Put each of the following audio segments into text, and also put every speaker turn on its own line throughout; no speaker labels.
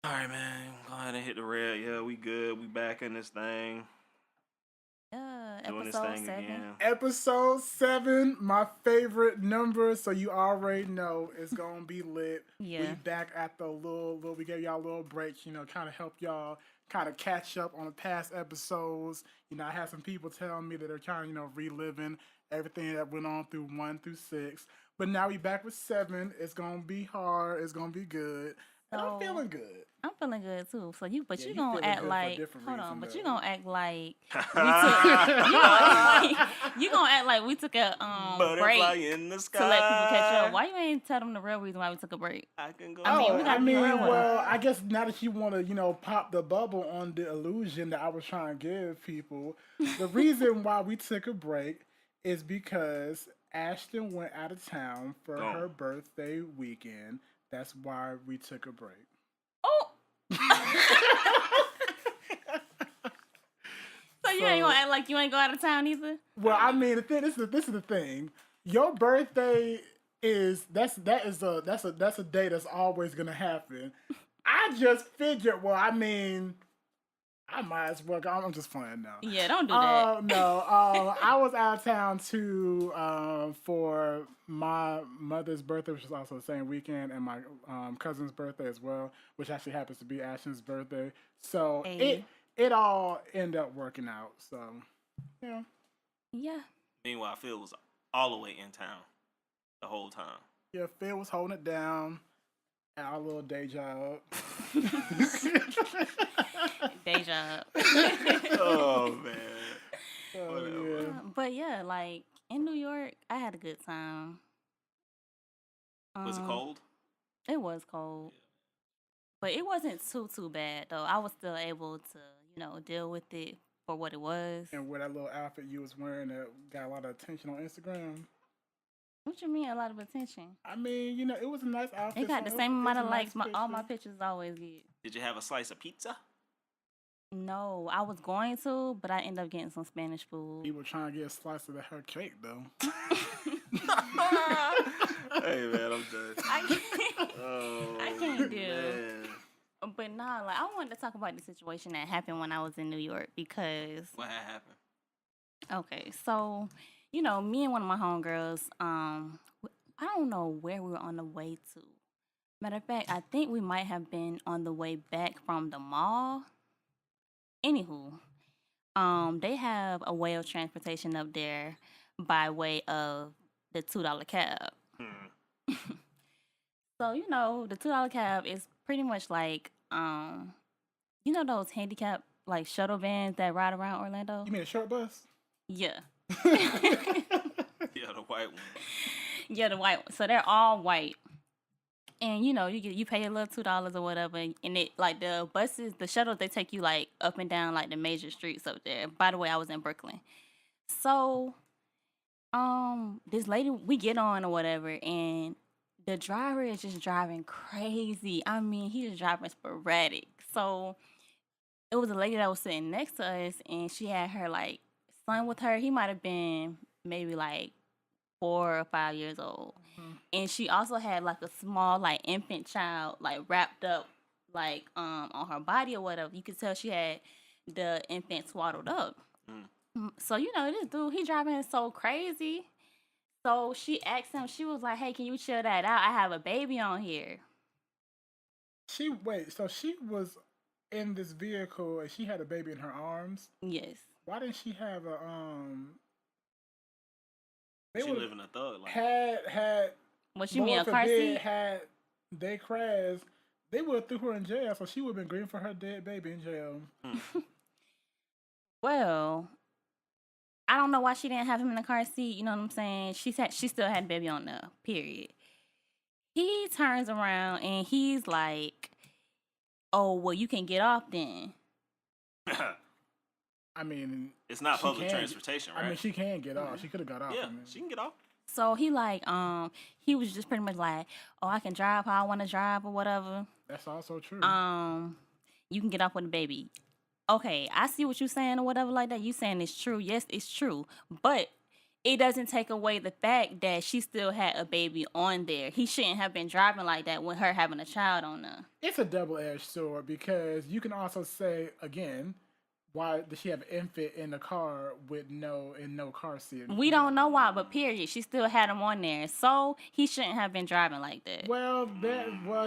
All right, man. Go ahead and hit the red. Yeah, we good. We back in this thing. Doing this
Episode
thing
7.
again.
Episode 7, my favorite number, so you already know it's gonna be lit. We
Yeah.
back at the little. We gave y'all a little break, kind of help y'all kind of catch up on the past episodes. I had some people telling me that they're kind of reliving everything that went on through 1 through 6. But now we back with 7. It's gonna be hard. It's gonna be good, and I'm
So
feeling good.
I'm feeling good too. So but
Yeah,
you
you
gonna
feeling
act
good for a
like
different
hold
reason,
on, but
though.
you gonna act like we took you gonna act like we took a
Butterfly
break
in the sky.
to let people catch up. Why you ain't tell them the real reason why we took a break?
I can go.
I mean, we gotta be real with
well, I guess now that you want to, pop the bubble on the illusion that I was trying to give people, the reason why we took a break is because Ashton went out of town for
Oh.
her birthday weekend. That's why we took a break.
Oh, so you ain't gonna act like you ain't go out of town either?
Well, I mean, this is the thing. Your birthday that's a day that's always gonna happen. I just figured. Well, I mean, I might as well. I'm just playing now.
Yeah, don't do that.
No. I was out of town too for my mother's birthday, which is also the same weekend, and my cousin's birthday as well, which actually happens to be Ashton's birthday. So
Hey.
it all ended up working out. So yeah.
Yeah.
Meanwhile, Phil was all the way in town the whole time.
Yeah, Phil was holding it down at our little day job.
Day job.
Oh man.
Oh, yeah.
But yeah, like in New York, I had a good time.
Was it cold?
It was cold. But it wasn't too bad though. I was still able to, deal with it for what it was.
And with that little outfit you was wearing that got a lot of attention on Instagram.
What you mean a lot of attention?
I mean, it was a nice outfit.
It got the
so
same
it was
amount
a
of
nice
likes all my
picture.
pictures always get.
Did you have a slice of pizza?
No, I was going to, but I ended up getting some Spanish food.
People trying to get a slice of her cake though.
Hey man, I'm done.
I can't do.
Man.
But nah, like I wanted to talk about the situation that happened when I was in New York because
What happened?
okay, so me and one of my homegirls, I don't know where we were on the way to. Matter of fact, I think we might have been on the way back from the mall. Anywho, they have a way of transportation up there by way of the $2 cab. So the $2 cab is pretty much like those handicap like shuttle vans that ride around Orlando.
You mean a short bus?
Yeah.
Yeah, the white one.
Yeah, the white one. So they're all white. And you pay a little $2 or whatever, and it like the buses, the shuttles, they take you like up and down like the major streets up there. By the way, I was in Brooklyn. So this lady, we get on or whatever, and the driver is just driving crazy. I mean, he's just driving sporadic. So it was a lady that was sitting next to us, and she had her like son with her. He might have been maybe like 4 or 5 years old. And she also had like a small like infant child like wrapped up like on her body or whatever. You could tell she had the infant swaddled up. So this dude, he driving so crazy. So she asked him, she was like, "Hey, can you chill that out? I have a baby on here."
So she was in this vehicle and she had a baby in her arms.
Yes.
Why didn't she have a
She living a thug life.
had
What you mean, a car seat?
Had they crashed, they would have threw her in jail, so she would have been grieving for her dead baby in jail.
Well, I don't know why she didn't have him in the car seat. You know what I'm saying? She still had the baby on there. Period. He turns around and he's like, "Oh, well, you can get off then."
I mean,
It's not
she
public
can-
transportation, right?
I mean, she can get off. She could have got off.
yeah,
I mean.
she can get off.
So he he was just pretty much like, "Oh, I can drive how I want to drive or whatever.
That's also true.
You can get off with the baby." Okay, I see what you're saying or whatever like that. You saying it's true. Yes, it's true. But it doesn't take away the fact that she still had a baby on there. He shouldn't have been driving like that with her having a child on there.
It's a double-edged sword because you can also say again, why does she have an infant in the car with no car seat?
We don't know why, but period, she still had him on there, so he shouldn't have been driving like that.
Well,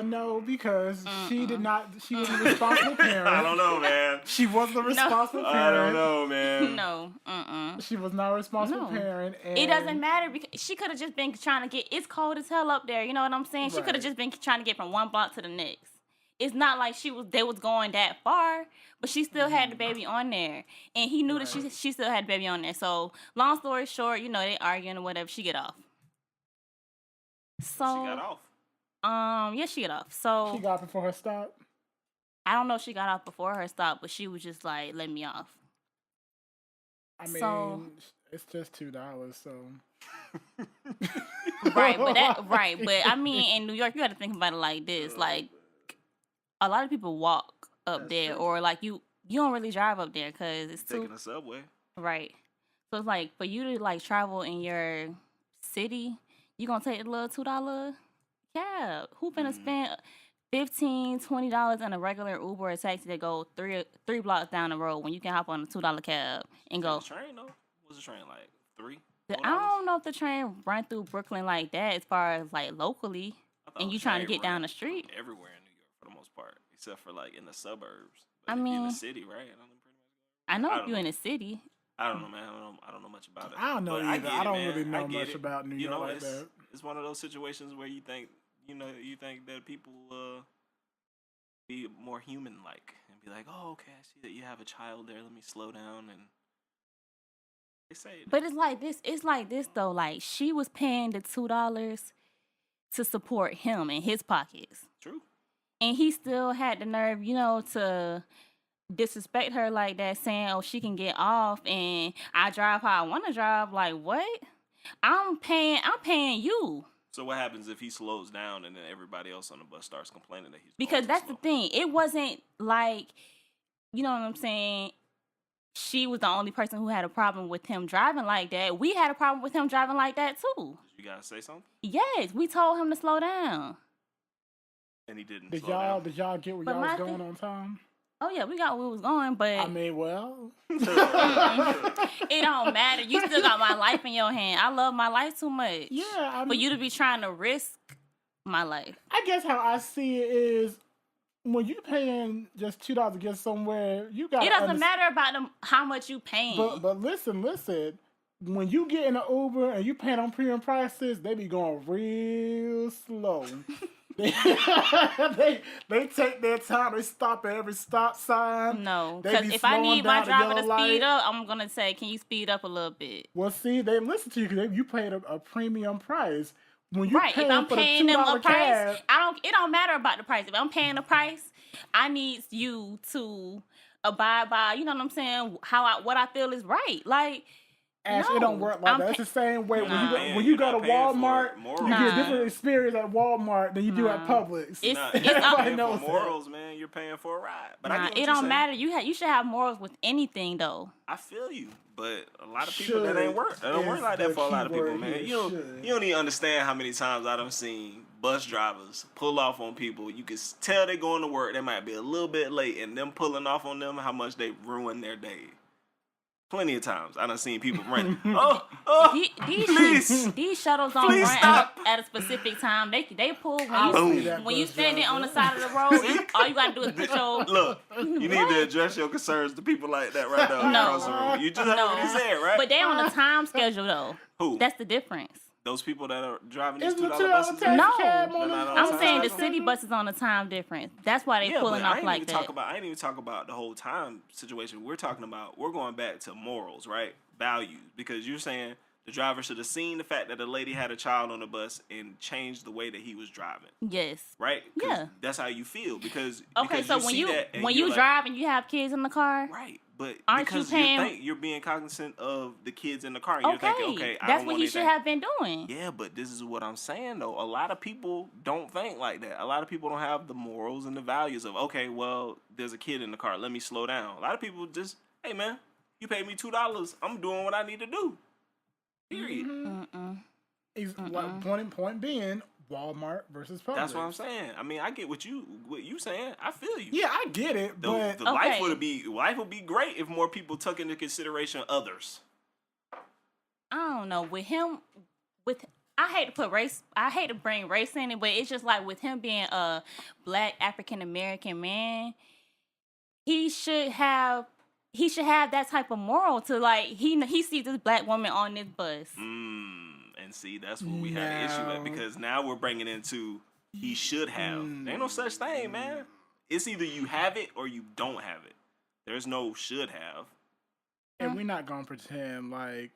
no, because she did not. She was a responsible parent.
I don't know, man.
She wasn't a responsible parent.
I don't know, man.
No,
She was not a responsible
No.
parent. And
It doesn't matter because she could have just been trying to get. It's cold as hell up there. You know what I'm saying? She could
Right.
have just been trying to get from one block to the next. It's not like they was going that far, but she still had the baby on there, and he knew that she still had the baby on there. So long story short, you know, they arguing or whatever. She get off. So
She got off.
Yeah, she get off. So
She got off before her stop.
I don't know if she got off before her stop, but she was just like, "Let me off."
I mean,
So-
it's just $2, so.
Right, but I mean, in New York, you got to think about it like this: like a lot of people walk up
That's
there,
true.
or like you don't really drive up there because it's too
Taking the subway.
right. So it's like for you to like travel in your city, you gonna take a little $2 cab. Who finna spend $15, $20 in a regular Uber or taxi that go three blocks down the road when you can hop on a $2 cab and go?
The train though. What's the train like? $3?
I don't know if the train run through Brooklyn like that as far as like locally,
I thought
and
the
you trying to
train
get down
ran
the street.
everywhere in New York for the most part, except for like in the suburbs.
I
But if you're in
mean-
the city, right?
I know
I
if
don't
you in
know.
the city.
I don't know, man. I don't know much about it.
I don't know
But
either.
get
I
it,
don't
man.
really know
I get
much
it.
about New
You
York
know,
like
it's,
that.
It's one of those situations where you think, you think that people be more human-like and be like, oh, okay, I see that you have a child there. Let me slow down and. They say it.
But it's like this. It's like this though. Like she was paying the $2 to support him in his pockets,
True.
and he still had the nerve, you know, to disrespect her like that, saying, "Oh, she can get off, and I drive how I want to drive." Like what? I'm paying you.
So what happens if he slows down and then everybody else on the bus starts complaining that he's
Because
going too
that's
slow?
the thing. It wasn't like, you know what I'm saying? She was the only person who had a problem with him driving like that. We had a problem with him driving like that too.
Did you guys say something?
Yes, we told him to slow down.
And he didn't.
Did
slow
y'all
down.
did y'all get where
But
y'all was
my
going
thing-
on time?
Oh yeah, we got where we was going, but
I mean, well,
it don't matter. You still got my life in your hand. I love my life too much.
yeah. I
For
mean,
you to be trying to risk my life.
I guess how I see it is when you paying just $2 to get somewhere, you got.
It doesn't matter about how much you paying.
But listen. When you get in an Uber and you paying on premium prices, they be going real slow. they take their time. They stop at every stop sign.
No,
They
because
be
if I
slowing
need my
down the
driver to
yellow
speed
light.
up, I'm gonna say, "Can you speed up a little bit?"
Well, see, they listen to you because you paid a premium price. When you
Right. If
paying
I'm
for the
paying them a
$2
price,
cab,
it don't matter about the price. If I'm paying a price, I need you to abide by, you know what I'm saying, what I feel is right. Like,
Ash,
no,
it don't work like
I'm
that. It's the same way
Nah.
when you go to
You're not paying for
Walmart,
it. Morals.
you get a
Nah.
different experience at Walmart than you do at
Nah.
Publix.
It's-
Nah,
it's
you're not
all-
paying
knows
for
that.
morals, man. You're paying for a ride. But I
nah,
get what
it
you're
don't
saying.
matter. You should have morals with anything though.
I feel you, but a lot of people that
Should
ain't work. That don't work
is
like
the
that for a lot of
key
people,
word
man.
here,
You
should.
don't even understand how many times I done seen bus drivers pull off on people. You can tell they going to work. They might be a little bit late, and them pulling off on them, how much they ruin their day. Plenty of times I done seen people running. Please.
These shuttles don't
Please
run
stop.
at a specific time. They pull
I
when
see
you
that
when you
bus
standing on the
driver.
side of the road. All you gotta do is put your
Look, you need to address your concerns to people like that right there
No.
across the room. You just heard what he said, right?
But they on a time schedule though.
Who?
That's the difference.
Those people that are driving these
It's the
$2
$2
buses?
taxi
No.
cab on
They're
the-
not on
I'm
time
saying the
schedule?
city bus is on a time difference. That's why they pulling
but
off like that.
I ain't even talk about the whole time situation. We're going back to morals, right? Values. Because you're saying the driver should have seen the fact that the lady had a child on the bus and changed the way that he was driving,
Yes.
right? 'Cause
Yeah.
that's how you feel because
Okay, so when
see that and
when
you're
you
like,
drive and you have kids in the car,
right, but
Aren't you
because
paying-
you're being cognizant of the kids in the car, and you're
okay,
thinking, okay, I
that's
don't
what
want
he should
anything.
have been doing.
Yeah, but this is what I'm saying though. A lot of people don't think like that. A lot of people don't have the morals and the values of, okay, well, there's a kid in the car. Let me slow down. A lot of people just, hey man, you paid me $2. I'm doing what I need to do. Period.
Point being, Walmart versus Publix.
That's what I'm saying. I mean, I get what you saying. I feel you.
Yeah, I get it, but
the life would be great if more people took into consideration others.
I don't know. With him, I hate to bring race in it, but it's just like with him being a Black African American man, he should have that type of moral to like he sees this Black woman on this bus.
And see, that's what we had an issue with, because now we're bringing into he should have. There ain't no such thing, man. It's either you have it or you don't have it. There's no should have.
And we're not gonna pretend like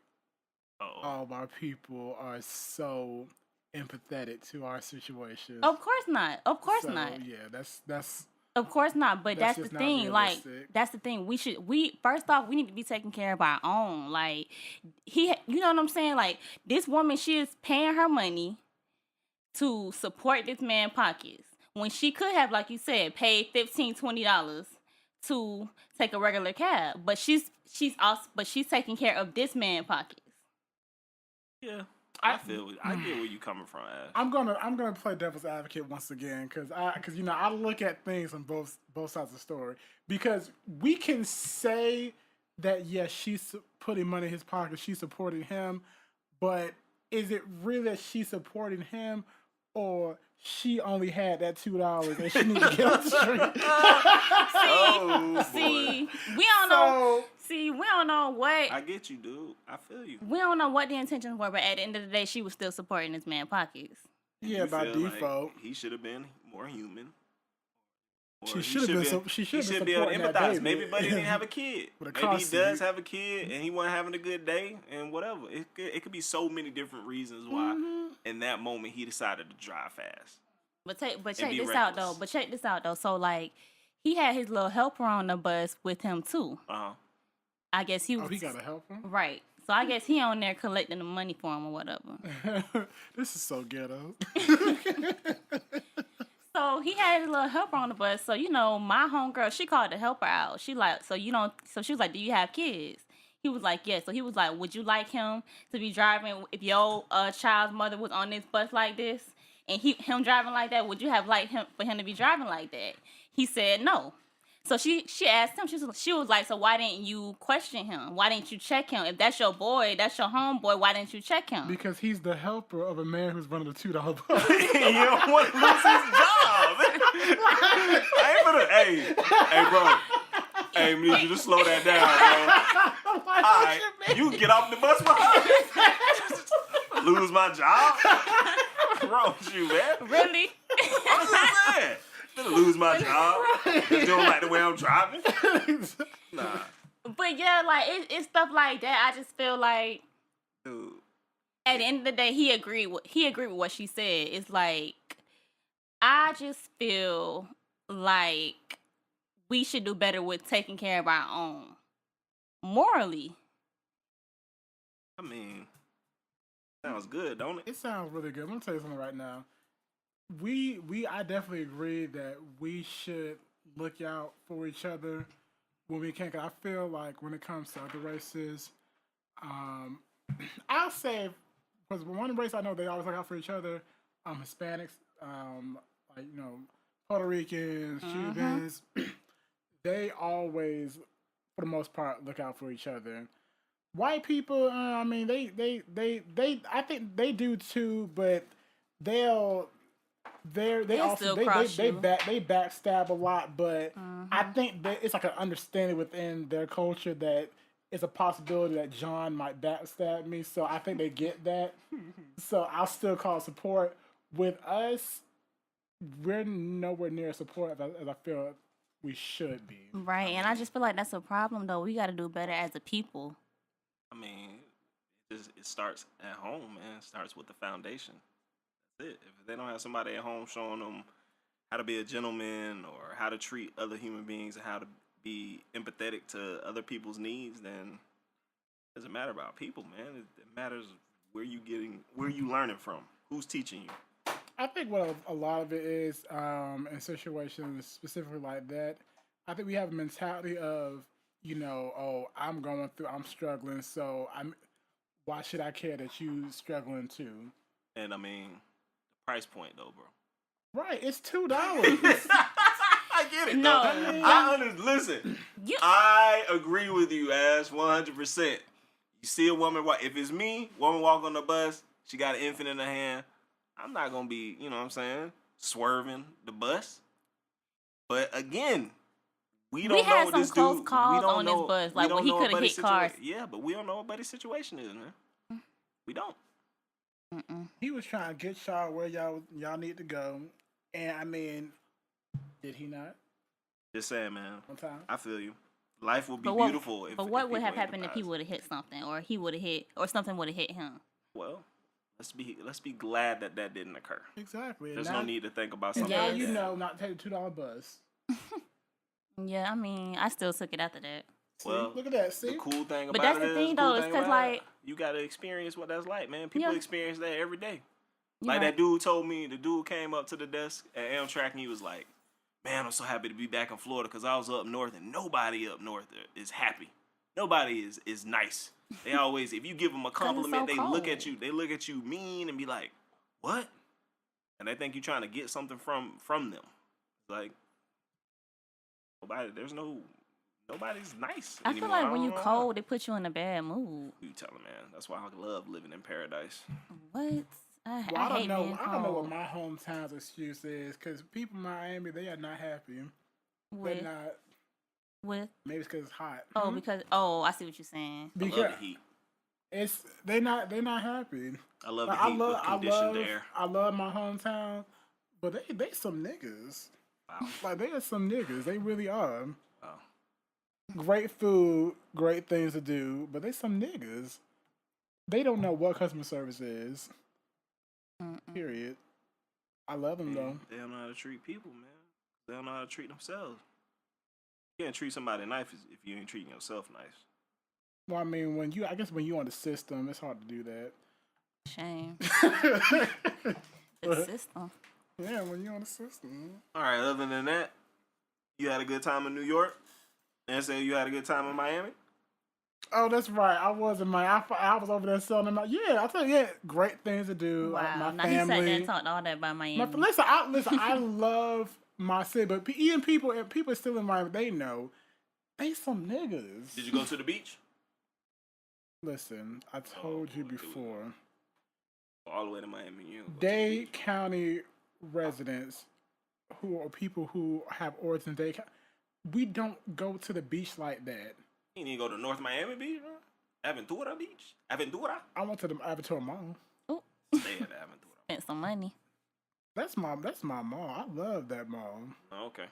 all of our people are so empathetic to our situation.
Of course not. Of course not.
Yeah, that's.
Of course not, but that's the thing. Like, that's the thing. First off, we need to be taking care of our own. Like, you know what I'm saying? Like, this woman, she is paying her money to support this man's pockets when she could have, like you said, paid $15, $20 to take a regular cab. But she's taking care of this man's pockets.
Yeah. I get where you coming from, Ash.
I'm gonna play devil's advocate once again, because I look at things on both sides of the story, because we can say that yes, she's putting money in his pocket, she's supporting him, but is it really that she's supporting him, or she only had that $2 and she needs to get on the street?
See, we don't know. See, we don't know what.
I get you, dude. I feel you.
We don't know what the intentions were, but at the end of the day, she was still supporting this man's pockets.
Yeah, by default.
Like he should have been more human.
She should be
able to empathize. Maybe Buddy didn't have a kid. Maybe he does have a kid and he wasn't having a good day and whatever. It could be so many different reasons why in that moment he decided to drive fast.
But check this out though. So like he had his little helper on the bus with him too. I guess he was.
Oh, he got a helper?
Right. So I guess he on there collecting the money for him or whatever.
This is so ghetto.
So he had his little helper on the bus. So, my homegirl, she called the helper out. She like, so she was like, do you have kids? He was like, yes. So he was like, would you like him to be driving if your child's mother was on this bus like this? And him driving like that, would you have liked him for him to be driving like that? He said no. So she asked him, she was like, so why didn't you question him? Why didn't you check him? If that's your boy, that's your homeboy, why didn't you check him?
Because he's the helper of a man who's running a $2 bus.
You don't want to lose his job. Hey, bro. Hey, we need you to slow that down, bro. All right, you can get off the bus behind me. Lose my job? What's wrong with you, man?
Really?
I'm just saying. I'm gonna lose my job. You don't like the way I'm driving? Nah.
But yeah, like it's stuff like that. I just feel like,
dude,
at the end of the day, he agreed with what she said. It's like, I just feel like we should do better with taking care of our own morally.
I mean, sounds good, don't it?
It sounds really good. I'm gonna tell you something right now. I definitely agree that we should look out for each other when we can. Cause I feel like when it comes to other races, I'll say, because one race I know they always look out for each other. Hispanics, Puerto Ricans, Cubans, they always, for the most part, look out for each other. White people, I mean, they I think they do too, but they backstab a lot, but I think that it's like an understanding within their culture that it's a possibility that John might backstab me. So I think they get that. So I'll still call support. With us, we're nowhere near support as I feel we should be.
Right, and I just feel like that's a problem though. We got to do better as a people.
I mean, it starts at home, man. It starts with the foundation. It. If they don't have somebody at home showing them how to be a gentleman or how to treat other human beings and how to be empathetic to other people's needs, then it doesn't matter about people, man. It matters where you learning from, who's teaching you.
I think what a lot of it is in situations specifically like that, I think we have a mentality of, I'm struggling, so why should I care that you struggling too?
And I mean, the price point though, bro.
Right, it's $2.
I get it.
No,
though. Listen.
You-
I agree with you, Ash, 100%. You see a woman walk. If it's me, woman walk on the bus, she got an infant in her hand. I'm not gonna be, you know what I'm saying, swerving the bus. But again, we don't
had
know
some
this
close
dude.
calls
We don't
on this
know,
bus,
we
like,
don't
when he
know
coulda
what buddy's
hit cars.
Yeah, but we don't know what Buddy's situation is, man. We don't.
He was trying to get y'all where y'all need to go, and I mean, did he not?
Just saying, man.
On time.
I feel you. Life would be
But what-
beautiful if.
But what
if
would
people
have
ain't
happened if
the
he
past.
would have hit something, or he would have hit, or something would have hit him?
Well, let's be glad that didn't occur.
Exactly.
There's
now,
no need to think about
And
something.
now
like
you
that.
know not to take the $2 bus.
Yeah, I mean, I still took it after that.
See,
Well,
look at that. See,
The cool thing about
But that's
it
the
is,
thing,
cool
though, is
thing
'cause,
about it,
like-
you gotta experience what that's like, man. People
Yeah.
experience that every day.
You
Like
right.
that dude told me, the dude came up to the desk at Amtrak and he was like, "Man, I'm so happy to be back in Florida because I was up north and nobody up north is happy. Nobody is nice. They always, if you give them a compliment,
so
they look at
cold.
you mean and be like, what? And they think you're trying to get something from them. Like, nobody's nice
I
anymore.
feel like when
don't
you
know why.
cold, it puts you in a bad mood.
Who you telling, man? That's why I love living in paradise.
What? I
well, I don't
hate
know.
being
I don't know what
cold.
my hometown's excuse is because people in Miami they are not happy. They're
With,
not.
with
Maybe it's because it's hot.
because I see what you're saying.
I
Because
love the heat.
they're not happy.
I love
Like,
the heat with conditioned air.
I love my hometown, but they some niggas.
Wow.
Like they are some niggas. They really are.
Wow.
Great food, great things to do, but they some niggas. They don't know what customer service is. Period. I love them though.
They don't know how to treat people, man. They don't know how to treat themselves. You can't treat somebody nice if you ain't treating yourself nice.
Well, I mean, when you on the system, it's hard to do that.
Shame.
But,
The system.
yeah, when you're on the system.
All right. Other than that, you had a good time in New York, and say you had a good time in Miami.
Oh, that's right. I was in my. I was over there selling them out. Yeah, I tell you, yeah, great things to do.
Wow.
My
Now he sat there
family.
and talked all that about Miami.
Listen, I love my city, but even people still in Miami, they know they some niggas.
Did you go to the beach?
Listen, I told you before.
All the way to Miami. You didn't go to the
Dade
beach.
County residents, who are people who have origins in Dade County, we don't go to the beach like that.
You need to go to North Miami Beach, bro. Aventura Beach. Aventura.
I went to the Avatar Mall.
Ooh,
Stay at Aventura.
spent some money.
That's my mall. I love that mall.
Okay.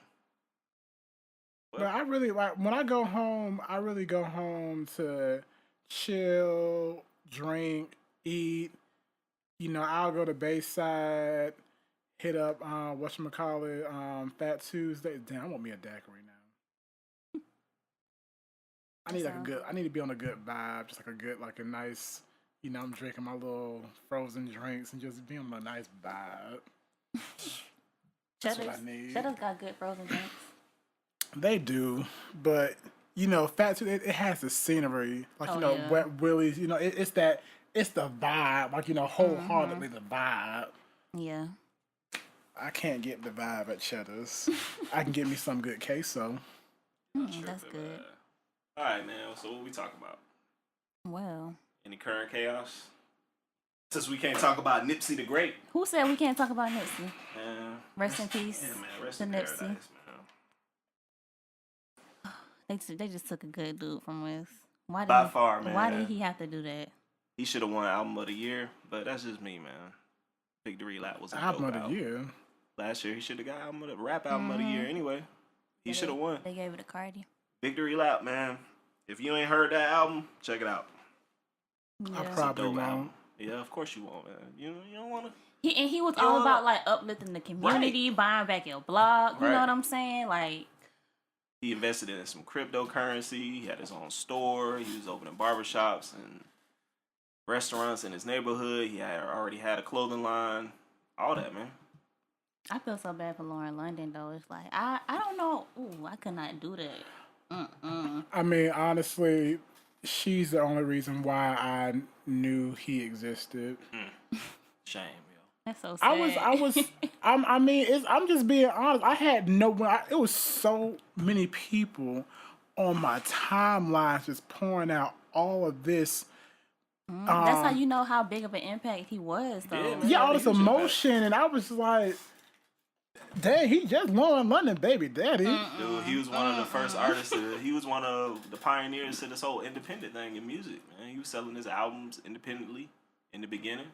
But I really like when I go home. I really go home to chill, drink, eat. You know, I'll go to Bayside, hit up whatchamacallit, Fat Tuesday. Damn, I want me a daiquiri now. I need to be on a good vibe, just like a nice, you know, I'm drinking my little frozen drinks and just be on a nice vibe. That's what I need.
Cheddar's got good frozen drinks.
They do, but you know, Fat Tuesday, it has the scenery, like you know,
yeah.
Wet Willie's. You know, it's the vibe, like you know, wholeheartedly the vibe.
Yeah.
I can't get the vibe at Cheddar's. I can get me some good queso.
That's good.
All right, man. So what we talking about?
Well,
Any current chaos? Since we can't talk about Nipsey the Great.
who said we can't talk about Nipsey?
Man,
Rest in peace.
yeah, man. Rest
to
in
Nipsey.
paradise, man.
They just took a good dude from us. Why
By far, man.
Why did he have to do that?
He should have won Album of the Year, but that's just me, man. Victory Lap was a
Album
dope
of the year.
Last year, he should have got rap album of the year anyway. He should have won.
They gave it to Cardi.
Victory Lap, man. If you ain't heard that album, check it out.
I
Yeah.
probably
Dope
won't.
album. Yeah, of course you won't, man. You don't want to.
He was
You
all
know,
about like uplifting the community, buying back your blog. You
Right.
know what I'm saying? Like,
He invested in some cryptocurrency. He had his own store. He was opening barbershops and restaurants in his neighborhood. He already had a clothing line. All that, man.
I feel so bad for Lauren London though. It's like I don't know. Ooh, I could not do that.
I mean, honestly, she's the only reason why I knew he existed.
Shame,
That's so sad.
I mean, I'm just being honest. I had it was so many people on my timeline just pouring out all of this.
That's how you know how big of an impact he was, though.
Yeah, man.
Yeah, all
had a
this
huge impact.
emotion, and I was just like, dang, he just Lauren London, baby daddy.
Dude, he was one of the first artists. He was one of the pioneers to this whole independent thing in music. Man, he was selling his albums independently in the beginning.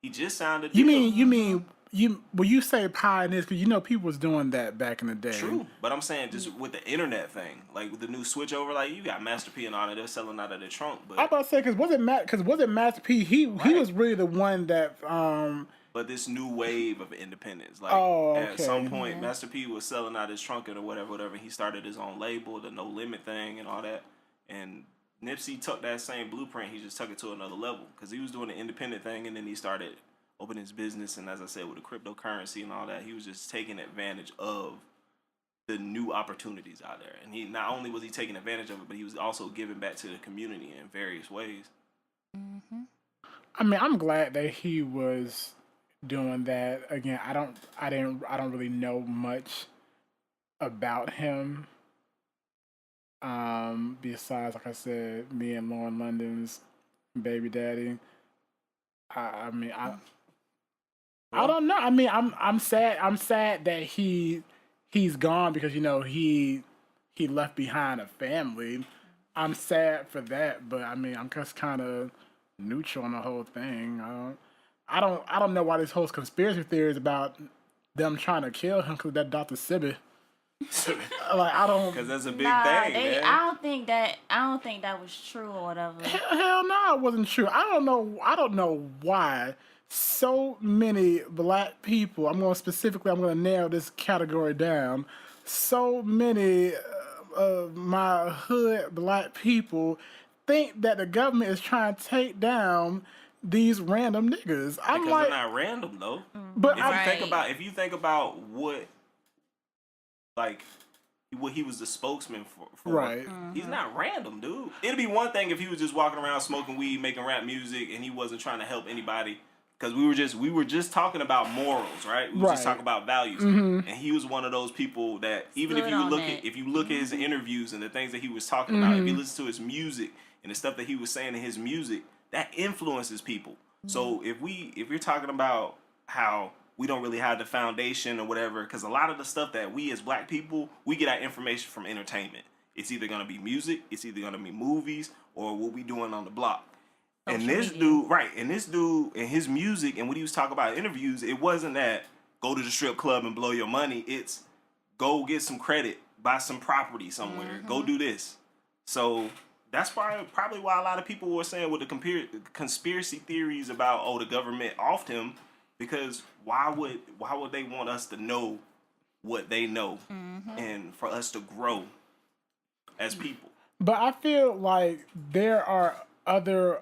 He just signed a deal.
When you say pioneers, because you know people was doing that back in the day.
True, but I'm saying just with the internet thing, like with the new switch over, like you got Master P and all that, they're selling out of their trunk. But
I'm about to say, because wasn't Master P? He was really the one that
But this new wave of independence, like at some point, Master P was selling out his trunk or whatever. He started his own label, the No Limit thing, and all that. And Nipsey took that same blueprint. He just took it to another level because he was doing the independent thing, and then he started opening his business. And as I said, with the cryptocurrency and all that, he was just taking advantage of the new opportunities out there. And he not only was he taking advantage of it, but he was also giving back to the community in various ways.
I mean, I'm glad that he was doing that. Again, I don't really know much about him. Besides, like I said, me and Lauren London's baby daddy. I don't know. I mean, I'm sad. I'm sad that he's gone because you know he left behind a family. I'm sad for that, but I mean, I'm just kind of neutral on the whole thing. I don't know why this whole conspiracy theory is about them trying to kill him because that Dr. Sibby. Like I don't,
because that's a big thing, man.
I don't think that was true or whatever.
Hell no, it wasn't true. I don't know why so many black people. I'm going to narrow this category down. So many of my hood black people think that the government is trying to take down these random niggas. I'm
because
like,
they're not random though.
but
If you think about what, like, what he was the spokesman for
right.
He's not random, dude. It'd be one thing if he was just walking around smoking weed, making rap music, and he wasn't trying to help anybody. Because we were just talking about morals, right? We were just talking about values, and he was one of those people that even if you look at his interviews and the things that he was talking about, if you listen to his music and the stuff that he was saying in his music, that influences people. So if you're talking about how we don't really have the foundation or whatever, because a lot of the stuff that we as black people, we get our information from entertainment. It's either going to be music, it's either going to be movies, or what we doing on the block. And this dude, and his music and what he was talking about in interviews, it wasn't that go to the strip club and blow your money. It's go get some credit, buy some property somewhere, go do this. So that's probably why a lot of people were saying with the conspiracy theories about the government offed him, because why would they want us to know what they know and for us to grow as people?
But I feel like there are other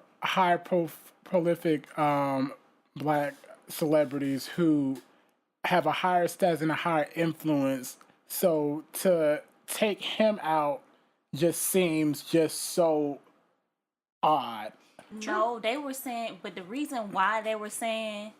prolific black celebrities who have a higher status and a higher influence. So to take him out just seems just so odd.
No, they were saying, but the reason why they were saying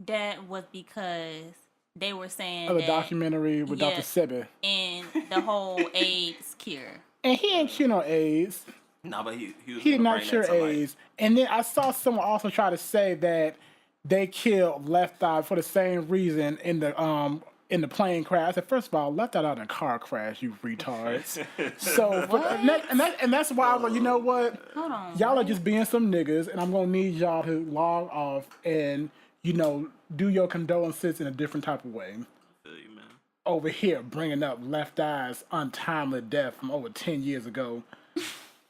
that was because they were saying
the documentary with Dr. Sibby
and the whole AIDS cure.
And he ain't cure no AIDS.
No, but he
did not cure AIDS. And then I saw someone also try to say that they killed Left Eye for the same reason in the plane crash. I said, first of all, Left Eye out in a car crash, you retards. So and that's why I was like, you know what?
Hold on,
y'all are just being some niggas, and I'm gonna need y'all to log off and do your condolences in a different type of way.
Man.
Over here, bringing up Left Eye's untimely death from over 10 years ago.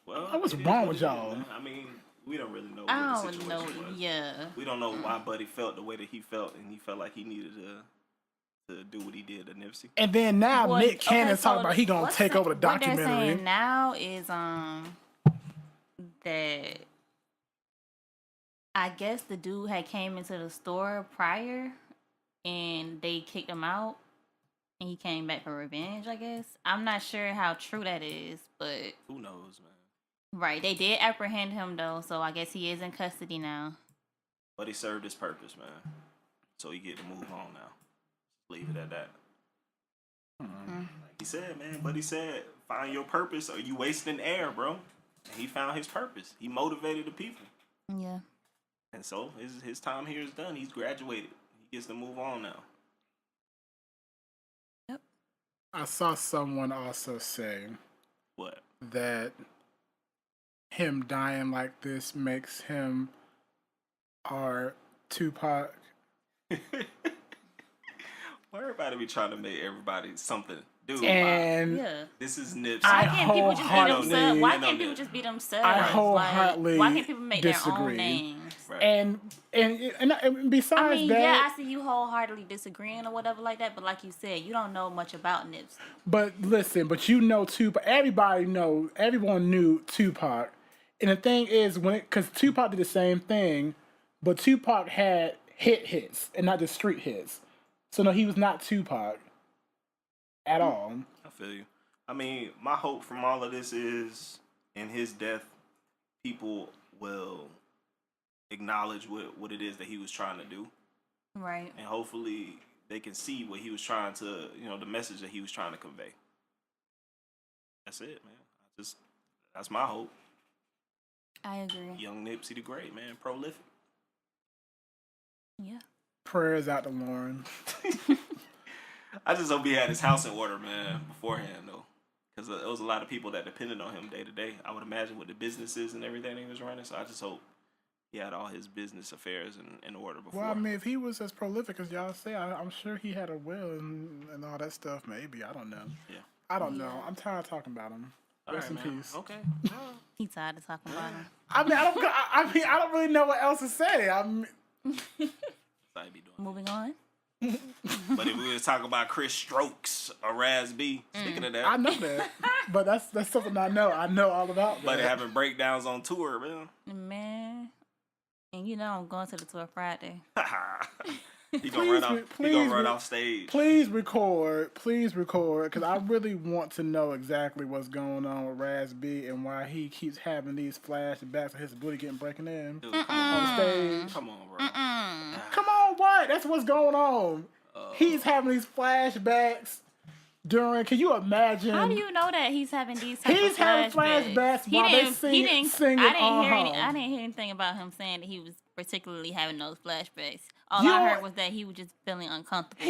Well,
what's wrong with y'all?
I mean, we don't really know.
I
what the
don't know.
situation was.
Yeah.
We don't know why Buddy felt the way that he felt, and he felt like he needed to do what he did to Nipsey.
And then now Nick Cannon's talking about he gonna take over the documentary.
What they're saying now is that I guess the dude had came into the store prior, and they kicked him out. And he came back for revenge, I guess. I'm not sure how true that is, but
who knows, man?
Right. They did apprehend him though, so I guess he is in custody now.
But he served his purpose, man. So he get to move on now. Leave it at that. Like he said, man. But he said, find your purpose or you wasting air, bro. And he found his purpose. He motivated the people.
Yeah.
And so his time here is done. He's graduated. He gets to move on now.
Yep.
I saw someone also say
What?
that him dying like this makes him our Tupac.
Why everybody be trying to make everybody something? Dude,
And
Yeah.
this is Nipsey.
Why can't people just be
wholeheartedly-
themselves? Why
I know
can't people
that.
just be themselves?
I
Like,
wholeheartedly
why can't people make their
disagree.
own names?
Right.
And besides
I mean,
that,
yeah, I see you wholeheartedly disagreeing or whatever like that, but like you said, you don't know much about Nipsey.
but listen, but you know Tupac. Everyone knew Tupac. And the thing is, because Tupac did the same thing, but Tupac had hits and not just street hits. So no, he was not Tupac at all.
I feel you. I mean, my hope from all of this is in his death, people will acknowledge what it is that he was trying to do.
Right.
And hopefully they can see what he was trying to, the message that he was trying to convey. That's it, man. That's my hope.
I agree.
Young Nipsey the Great, man. Prolific.
Yeah.
Prayers out to Lauren.
I just hope he had his house in order, man, beforehand, though. Because there was a lot of people that depended on him day to day. I would imagine with the businesses and everything he was running. So I just hope he had all his business affairs in order before.
Well, I mean, if he was as prolific as y'all say, I'm sure he had a will and all that stuff. Maybe, I don't know.
Yeah.
I don't know. I'm tired of talking about him.
All
Rest
right,
in
man.
peace.
Okay.
He tired of talking about him.
I mean, I don't really know what else to say. I'm.
That's how he be doing.
Moving on.
But if we was talking about Chris Strokes or Raz B, speaking of that,
I know that, but that's something I know. I know all about that.
but having breakdowns on tour, man.
Man. And you know I'm going to the tour Friday.
He gonna run off stage.
Please record, because I really want to know exactly what's going on with Raz B and why he keeps having these flashbacks of his booty getting breaking in
Dude, come
on stage.
Come on, bro.
Come on, what? That's what's going on. He's having these flashbacks during. Can you imagine?
How do you know that he's having these type
He's
of
having flashbacks while they singing
I
on
didn't hear anything about him saying that he was particularly having those flashbacks. All
You
I
know
heard
what?
was that he was just feeling uncomfortable.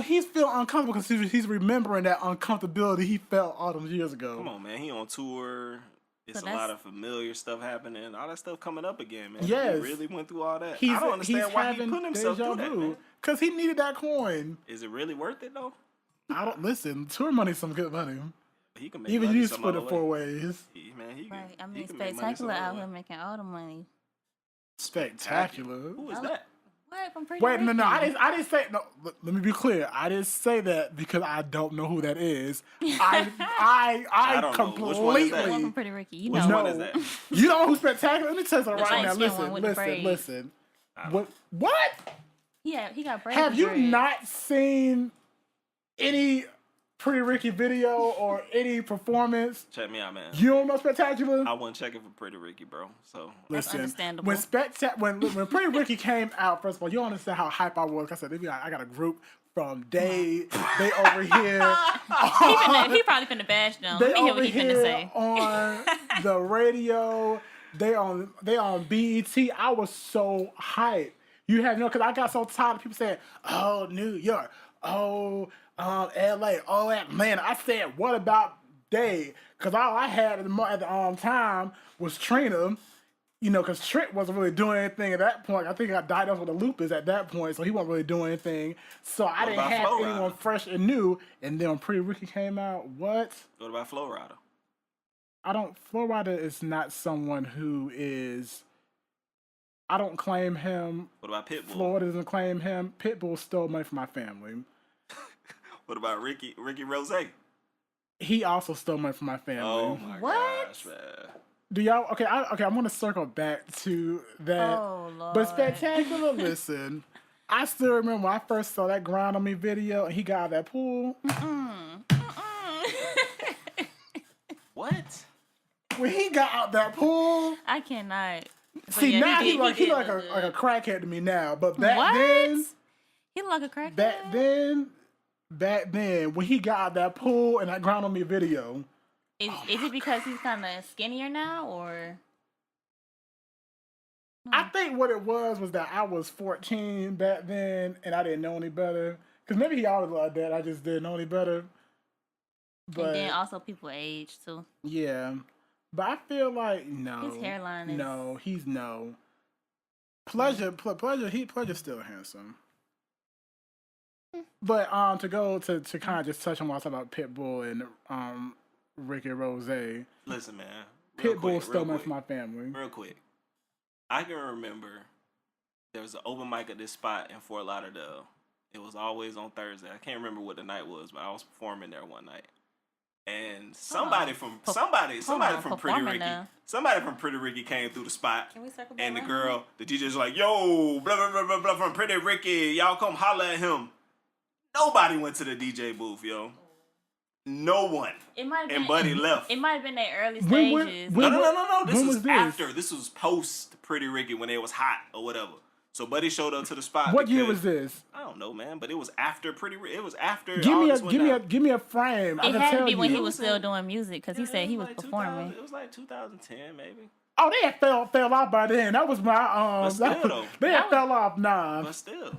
He's feeling uncomfortable because he's remembering that uncomfortability he felt all those years ago.
Come on, man. He on tour. It's
So
a lot of familiar stuff happening. All that stuff coming up again, man.
Yes.
He really went through all that.
He's,
I don't understand
he's
why he
having
put himself
deja
through that,
vu
man.
because he needed that coin.
Is it really worth it, though?
I don't listen. Tour money's some good money.
He can make
Even
money
you
some
split
other
it 4
way.
ways.
Right. I
he
mean,
can make money some
Spectacular
other
out
way.
here making all the money.
Spectacular.
Who is that?
What from Pretty
Wait, no,
Ricky?
I didn't say no. Let me be clear. I didn't say that because I don't know who that is. I
don't know. Which one is that?
The one
completely.
from Pretty Ricky. You
Which
know.
one
No.
is that?
You know who's spectacular? Let me tell you something
The
right now.
light-skinned one with the braids.
Listen. What?
Yeah, he got braids.
Have
and
you
dreads.
not seen any Pretty Ricky video or any performance?
Check me out, man.
You don't know Spectacular?
I wasn't checking for Pretty Ricky, bro. So
That's understandable.
When Pretty Ricky came out, first of all, you don't understand how hype I was. I said, I got a group from they over here.
He probably finna bash them.
They
Let me hear
over
what he finna
here
say.
on the radio. They on BET. I was so hyped. You had because I got so tired of people saying, "Oh, New York, oh, LA, oh, Atlanta." I said, "What about they?" Because all I had at the time was Trina. Because Trent wasn't really doing anything at that point. I think I got diagnosed with a lupus at that point, so he wasn't really doing anything. So I didn't
about
have
Flo
anyone
Rida?
fresh and new. And then when Pretty Ricky came out, what?
what about Flo Rida?
Flo Rida is not someone who is. I don't claim him.
What about Pitbull?
Florida doesn't claim him. Pitbull stole money from my family.
What about Ricky Rose?
He also stole money from my family.
Oh my
What?
gosh, man.
Do y'all? Okay, I'm gonna circle back to that.
Oh, Lord.
But Spectacular, listen. I still remember when I first saw that Grind on Me video and he got out of that pool.
What?
when he got out that pool.
I cannot. But
See,
yeah,
now he
did
like
look
a
good.
crackhead to me now. But back
What?
then,
He look like a crackhead.
back then, when he got out that pool and that ground on me video.
Is it because he's kind of skinnier now, or?
I think what it was that I was 14 back then and I didn't know any better. Because maybe he always like that. I just didn't know any better. But
And then also people age too.
yeah. But I feel like no.
His hairline is
no. He's no. Pleasure's still handsome. But to go to kind of just touch on what I was talking about Pitbull and Ricky Rose.
Listen, man.
Pitbull stole me from my family.
Real quick. I can remember there was an open mic at this spot in Fort Lauderdale. It was always on Thursday. I can't remember what the night was, but I was performing there one night. And somebody from Pretty Ricky, somebody from Pretty Ricky came through the spot.
Can we circle back?
And the girl, the DJ's like, yo, blah, blah, blah, blah, blah, from Pretty Ricky. Y'all come holler at him. Nobody went to the DJ booth, yo. No one.
It might have
and
been,
Buddy left.
It might have been their early stages.
No. This was
this?
after. This was post Pretty Ricky when it was hot or whatever. So Buddy showed up to the spot.
What year was this?
I don't know, man. But it was after It was after.
Give me a frame.
It had to be when he was still doing music because he said he was performing.
It was like 2010, maybe.
Oh, they had fell off by then. That was my they had fell off. Nah,
but still.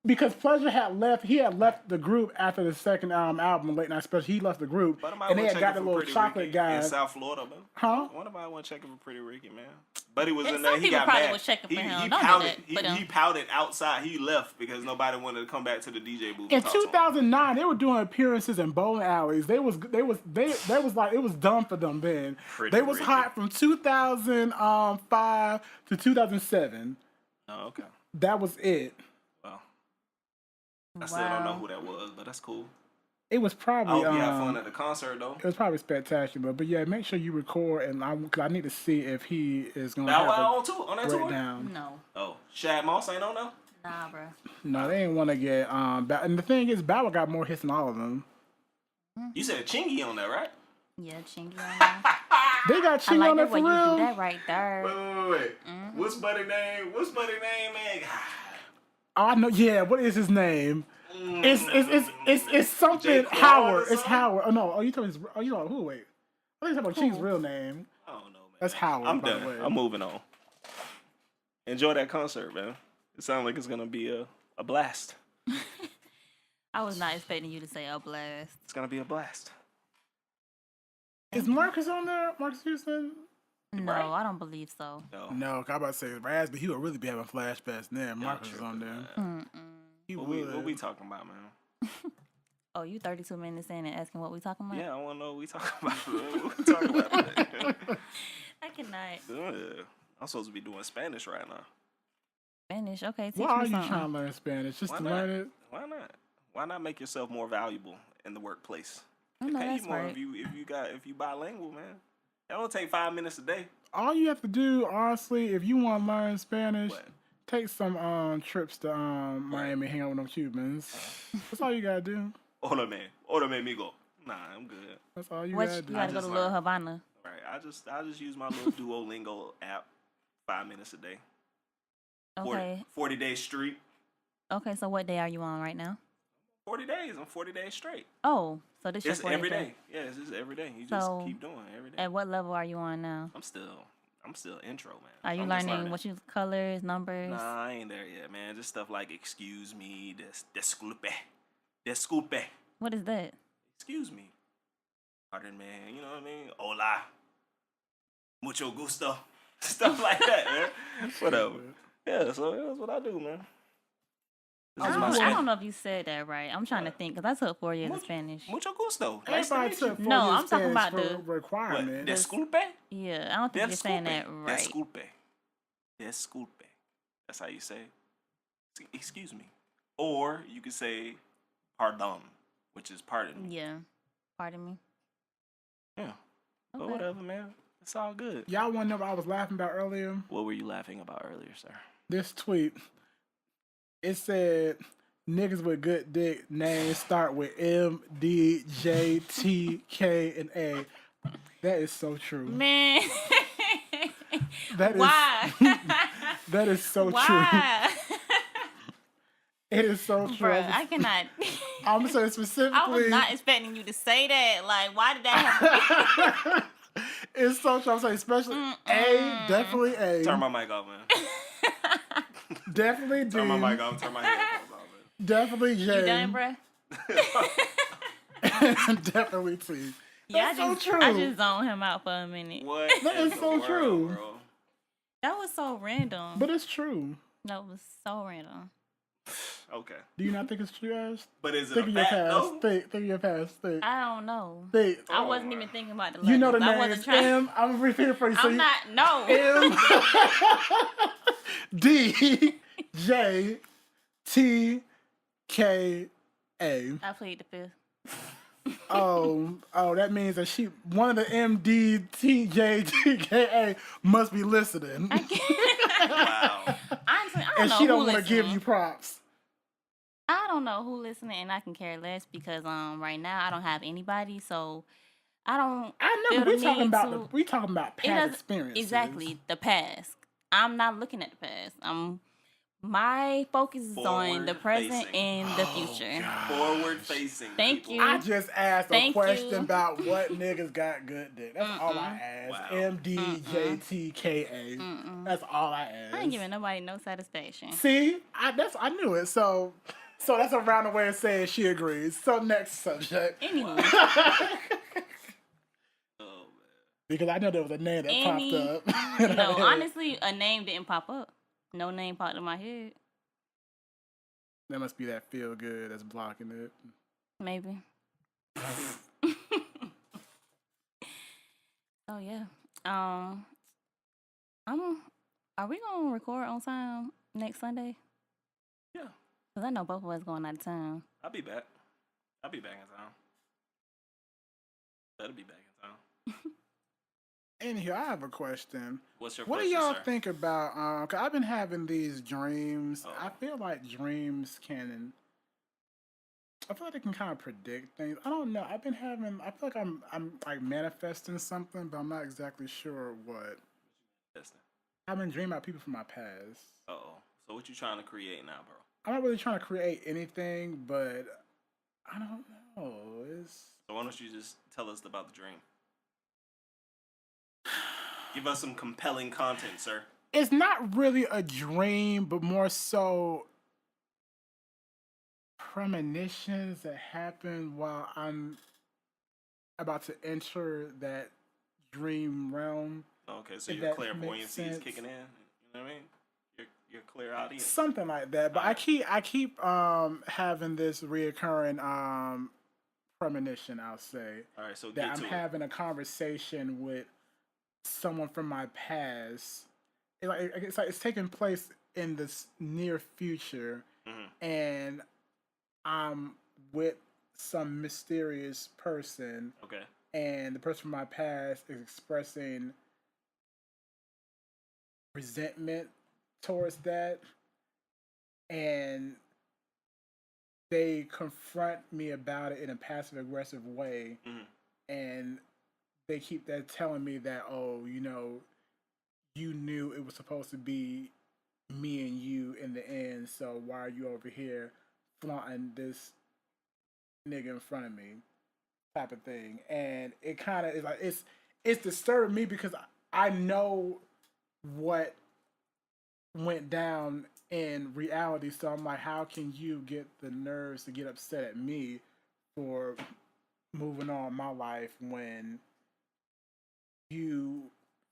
Because Pleasure had left. He had left the group after the second album, Late Night Special. He left the group, and they had got the little chocolate guy
in South Florida, man.
Huh?
One of I went checking for Pretty Ricky, man. Buddy was
And
in there.
some
He
people
got
probably
mad.
was checking for him.
He
Don't
pouted.
do that.
He pouted outside. He left because nobody wanted to come back to the DJ booth.
In 2009, they were doing appearances in bowling alleys. They was like it was done for them then. They was hot from 2005 to 2007.
Oh, okay.
That was it.
Well, I still don't know who that was, but that's cool.
It was probably.
I hope you had fun at the concert, though.
It was probably spectacular, but yeah, make sure you record, and cause I need to see if he is going to
Bow
have
Wow
a
on that tour?
No.
Oh, Shad Moss ain't on there?
Nah, bro.
No, they didn't want to get and the thing is, Bow Wow got more hits than all of them.
You said Chingy on there, right?
Yeah, Chingy on there.
They got Chingy
I
on there
like
for
the way
real.
you do that right there.
Wait. What's Buddy name? Man?
Oh, I know. Yeah, what is his name? It's something Howard. It's Howard. Oh no. Oh, you talking? Oh, you know who? Wait. I think you're talking about Chingy's real name.
I don't know, man.
That's Howard.
I'm
by
done.
the way.
I'm moving on. Enjoy that concert, man. It sounds like it's gonna be a blast.
I was not expecting you to say a blast.
It's gonna be a blast.
Is Marcus on there? Marcus Houston?
No,
Right?
I don't believe so.
No, I about to say Raz, but he would really be having flashbacks then. Marcus is on there. He
What
would.
we talking about, man?
Oh, you 32 minutes in and asking what we talking about?
Yeah, I wanna know what we talking about. What we talking about today?
I cannot.
Yeah. I'm supposed to be doing Spanish right now.
Spanish, okay. Teach
Why are
me
you
something.
trying to learn Spanish? Just to learn it?
Why not? Why not make yourself more valuable in the workplace?
I
They
know
pay
that's
you more
right.
if you bilingual, man. That don't take 5 minutes a day.
All you have to do, honestly, if you want to learn Spanish,
What?
take some trips to Miami, hang out with them Cubans. That's all you gotta do.
Hola, amigo. Nah, I'm good.
That's all you
What,
gotta
you
do.
gotta go to
just
Little
learned.
Havana.
Right. I just use my little Duolingo app 5 minutes a day.
Okay.
40 days straight.
Okay, so what day are you on right now?
40 days. I'm 40 days straight.
Oh, so this
It's
your
every
40th
day. Yeah, it's just every day. You just
So,
keep doing it every day.
At what level are you on now?
I'm still intro, man.
Are you
I'm just
learning what you colors, numbers?
Nah, I ain't there yet, man. Just stuff like excuse me, disculpe.
What is that?
Excuse me. Pardon, man. You know what I mean? Hola. Mucho gusto. Stuff like that, man. Whatever. Yeah, so that's what I do, man. This is my
I
Spanish.
don't know if you said that right. I'm trying to think because I took 4 years of Spanish.
Mucho gusto. Nice to
Everybody
meet you.
took 4
No,
years
I'm talking
Spanish
about
for
the-
requirement.
Disculpe?
Yeah, I don't think you're saying that right.
Disculpe. That's how you say it. Excuse me. Or you could say pardon, which is pardon me.
Yeah. Pardon me.
Yeah. But
Okay.
whatever, man. It's all good.
Y'all want to know what I was laughing about earlier?
What were you laughing about earlier, sir?
This tweet, it said, niggas with good dick names start with M, D, J, T, K, and A. That is so true.
Man.
That is
Why?
that is so true.
Why?
It is so true.
Bruh, I cannot.
I'm saying specifically.
I was not expecting you to say that. Like, why did that happen?
It's so true. I'm saying especially A, definitely A.
Turn my mic off, man.
Definitely D.
Turn my mic off. Turn my headphones off, man.
Definitely J.
You done, bruh?
Definitely T.
Yeah,
That's so true.
I just zoned him out for a minute.
What?
That
in
is
the
so
world,
true.
Bro?
That was so random.
But it's true.
That was so random.
Okay.
Do you not think it's true, Ash?
But is it
Think
a
of your
fact,
past.
though?
Think of your past. Think.
I don't know.
Think.
I wasn't even thinking about the
You know the
letters. I
name
wasn't
is
trying.
M. I'm gonna repeat it for you. So
I'm not. No.
M D J T K A.
I plead the fifth.
Oh, that means that one of the M D T J T K A must be listening,
Wow.
Honestly, I don't
and
know
she
who
don't want to
listening.
give you props.
I don't know who listening, and I can care less because right now I don't have anybody, so I don't.
I know,
feel
but
the need to-
we talking about
It
past
doesn't-
experiences.
Exactly, the past. I'm not looking at the past. My focus is on the present
Forward-facing.
and the future.
Forward facing.
Thank you.
I just asked a
Thank
question
you.
about what niggas got good dick. That's all I asked.
Wow.
M D J T K A. That's all I asked.
I ain't giving nobody no satisfaction.
See, I knew it. So that's a roundabout way of saying she agrees. So next subject.
Anywho,
Oh, man.
Because I know there was a name that popped up.
no, honestly, a name didn't pop up. No name popped in my head.
That must be that feel good that's blocking it.
Maybe. Oh yeah. Are we gonna record on time next Sunday?
Yeah.
Cause I know both of us going out of town.
I'll be back. I'll be back in town. Better be back in town.
Anywho, I have a question.
What's your
What do
question,
y'all
sir?
think about? Cause I've been having these dreams.
Oh.
I feel like dreams can. I feel like they can kind of predict things. I don't know. I feel like I'm like manifesting something, but I'm not exactly sure what. I've been dreaming about people from my past.
Uh-oh. So what you trying to create now, bro?
I'm not really trying to create anything, but I don't know.
So why don't you just tell us about the dream? Give us some compelling content, sir.
It's not really a dream, but more so premonitions that happen while I'm about to enter that dream realm.
Okay, so
If
your
that
clairvoyancy
makes
is
sense.
kicking in. You know what I mean? Your clear audience.
Something like that. But I keep having this reoccurring premonition, I'll say.
All right, so
That
get
I'm
to it.
having a conversation with someone from my past. It's taking place in this near future, and I'm with some mysterious person,
Okay.
and the person from my past is expressing resentment towards that, and they confront me about it in a passive aggressive way, and they keep telling me that, oh, you knew it was supposed to be me and you in the end, so why are you over here flaunting this nigga in front of me, type of thing. And it kind of is like it's disturbing me because I know what went down in reality, so I'm like, how can you get the nerves to get upset at me for moving on my life when you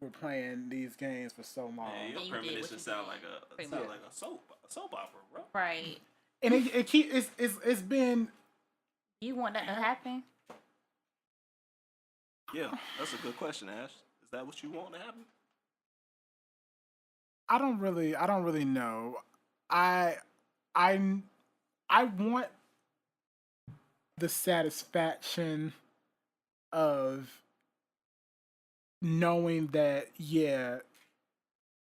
were playing these games for so long?
Man, your
You did what
premonition
you
sound
did.
like a soap opera, bro.
Right.
And it's been.
You want that to happen?
Yeah, that's a good question, Ash. Is that what you want to happen?
I don't really know. I want the satisfaction of knowing that, yeah,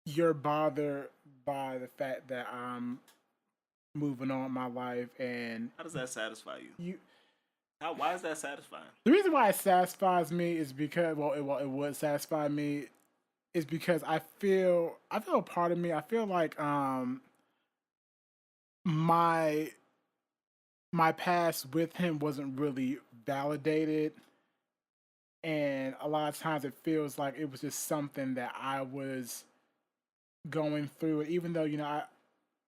you're bothered by the fact that I'm moving on in my life, and
How does that satisfy you? Why is that satisfying?
The reason why it satisfies me is because, it would satisfy me, is because I feel a part of me. I feel like my past with him wasn't really validated, and a lot of times it feels like it was just something that I was going through. Even though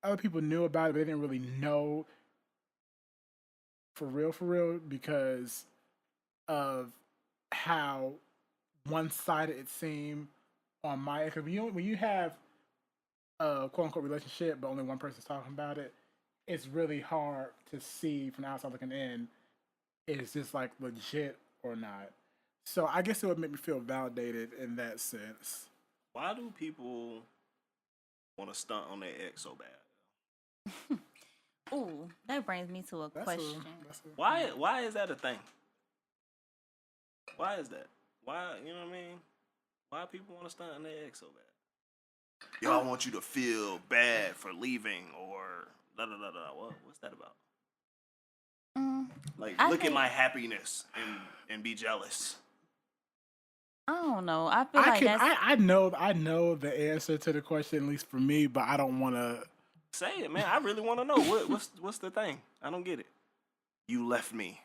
other people knew about it, but they didn't really know for real, because of how one-sided it seemed on my end. Because when you have a quote-unquote relationship, but only one person's talking about it, it's really hard to see from the outside looking in, is this like legit or not. So I guess it would make me feel validated in that sense.
Why do people want to stunt on their ex so bad?
Ooh, that brings me to a question.
Why is that a thing? Why is that? Why, you know what I mean? Why people want to stunt on their ex so bad? Yo, I want you to feel bad for leaving, or da da da da. What's that about? Like, look at my happiness and be jealous.
I don't know. I feel like
I know the answer to the question, at least for me, but I don't want to
say it, man. I really want to know what's the thing. I don't get it. You left me,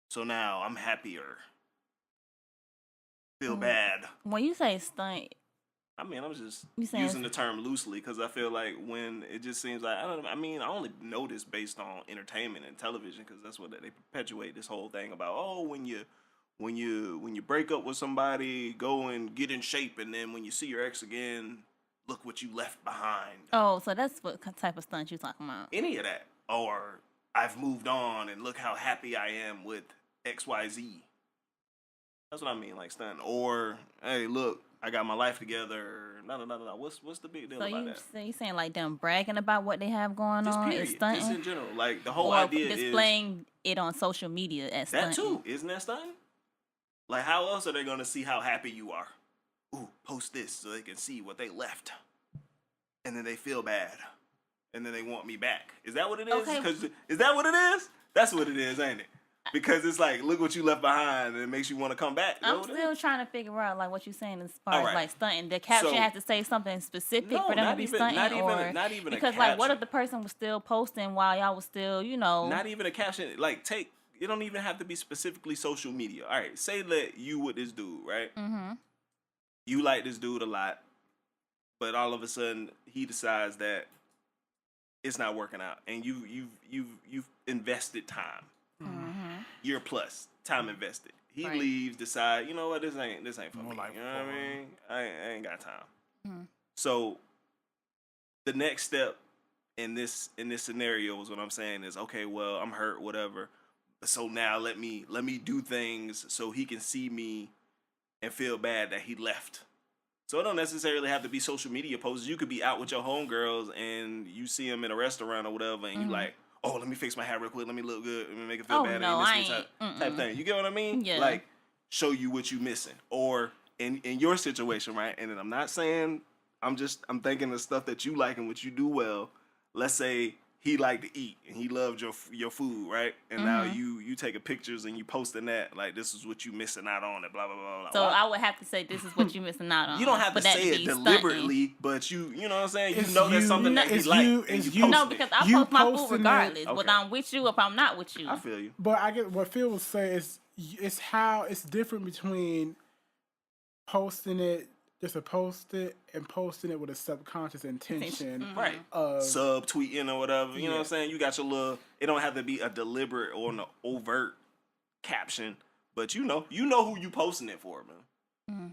so now I'm happier. Feel bad.
When you say stunt,
I mean, I'm just using the term loosely because I feel like when it just seems like I only know this based on entertainment and television because that's what they perpetuate this whole thing about. Oh, when you break up with somebody, go and get in shape, and then when you see your ex again, look what you left behind.
Oh, so that's what type of stunt you're talking about?
Any of that, or I've moved on and look how happy I am with XYZ. That's what I mean, like stunt. Or hey, look, I got my life together. No. What's the big deal about that?
So you saying like them bragging about what they have going
just
on
period.
is stunting?
Just in general, like the whole
or
idea
displaying it on social media as stunting.
That too, isn't that stunting? Like how else are they gonna see how happy you are? Ooh, post this so they can see what they left, and then they feel bad, and then they want me back. Is that what it is?
Okay.
Is that what it is? That's what it is, ain't it? Because it's like, look what you left behind, and it makes you want to come back.
I'm still trying to figure out like what you're saying as far as like stunting. The caption has to say something specific for them to be stunting, not even because like what if the person was still posting while y'all was still,
not even a caption. Like it don't even have to be specifically social media. All right, say that you with this dude, right? Mm-hmm. You like this dude a lot, but all of a sudden he decides that it's not working out, and you've invested time. Mm-hmm. Year plus time invested. He leaves, decide, you know what, this ain't for me. You know what I mean? I ain't got time. Mm-hmm. So the next step in this scenario is what I'm saying is, okay, well, I'm hurt, whatever. So now let me do things so he can see me and feel bad that he left. So it don't necessarily have to be social media posts. You could be out with your homegirls and you see them in a restaurant or whatever, and you like, oh, let me fix my hair real quick. Let me look good. Let me make it feel bad.
No,
type thing. You get what I mean?
Yeah.
Like, show you what you missing. Or in your situation, right? And then I'm not saying, I'm thinking of stuff that you like and what you do well. Let's say he liked to eat and he loved your food, right? And now you taking pictures and you posting that, like, this is what you missing out on and blah, blah, blah, blah.
So I would have to say this is what you missing out on.
You don't have to say it deliberately, but you know what I'm saying? You know there's something that he like.
No, because I post my food regardless, whether I'm with you or if I'm not with you.
I feel you.
But I get what Phil was saying is it's how it's different between posting it just to post it and posting it with a subconscious intention.
Right. Subtweeting or whatever. You know what I'm saying? You got your little, it don't have to be a deliberate or an overt caption, but you know who you posting it for, man.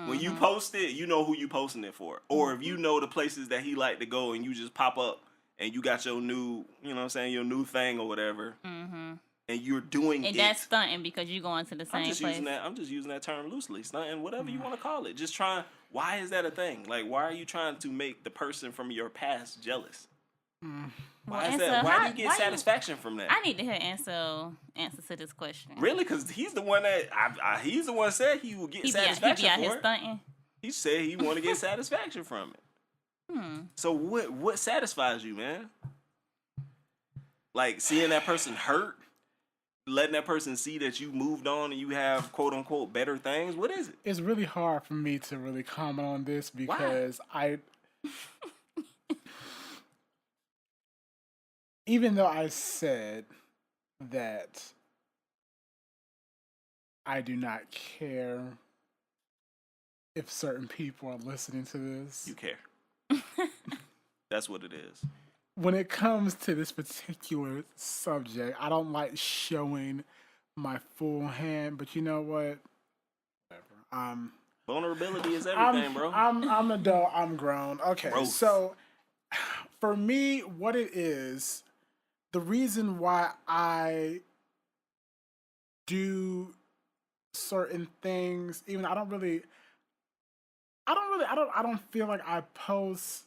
When you post it, you know who you posting it for. Or if you know the places that he like to go and you just pop up and you got your new, you know what I'm saying, your new thing or whatever. And you're doing
and that's stunting because you're going to the same place.
I'm just using that term loosely. Stunting, whatever you want to call it. Just trying. Why is that a thing? Like, why are you trying to make the person from your past jealous? Why is that? Why do you get satisfaction from that?
I need to hear answer to this question.
Really? Because he's the one that he's the one said he will get satisfaction
for it. Stunting.
He said he want to get satisfaction from it. So what satisfies you, man? Like seeing that person hurt. letting that person see that you moved on and you have quote unquote better things? What is it?
It's really hard for me to really comment on this because even though I said that I do not care if certain people are listening to this.
You care. That's what it is.
When it comes to this particular subject, I don't like showing my full hand, but you know what? Whatever.
Vulnerability is everything, bro.
I'm adult. I'm grown. Okay,
Growth.
So for me, what it is, the reason why I do certain things, even I don't feel like I post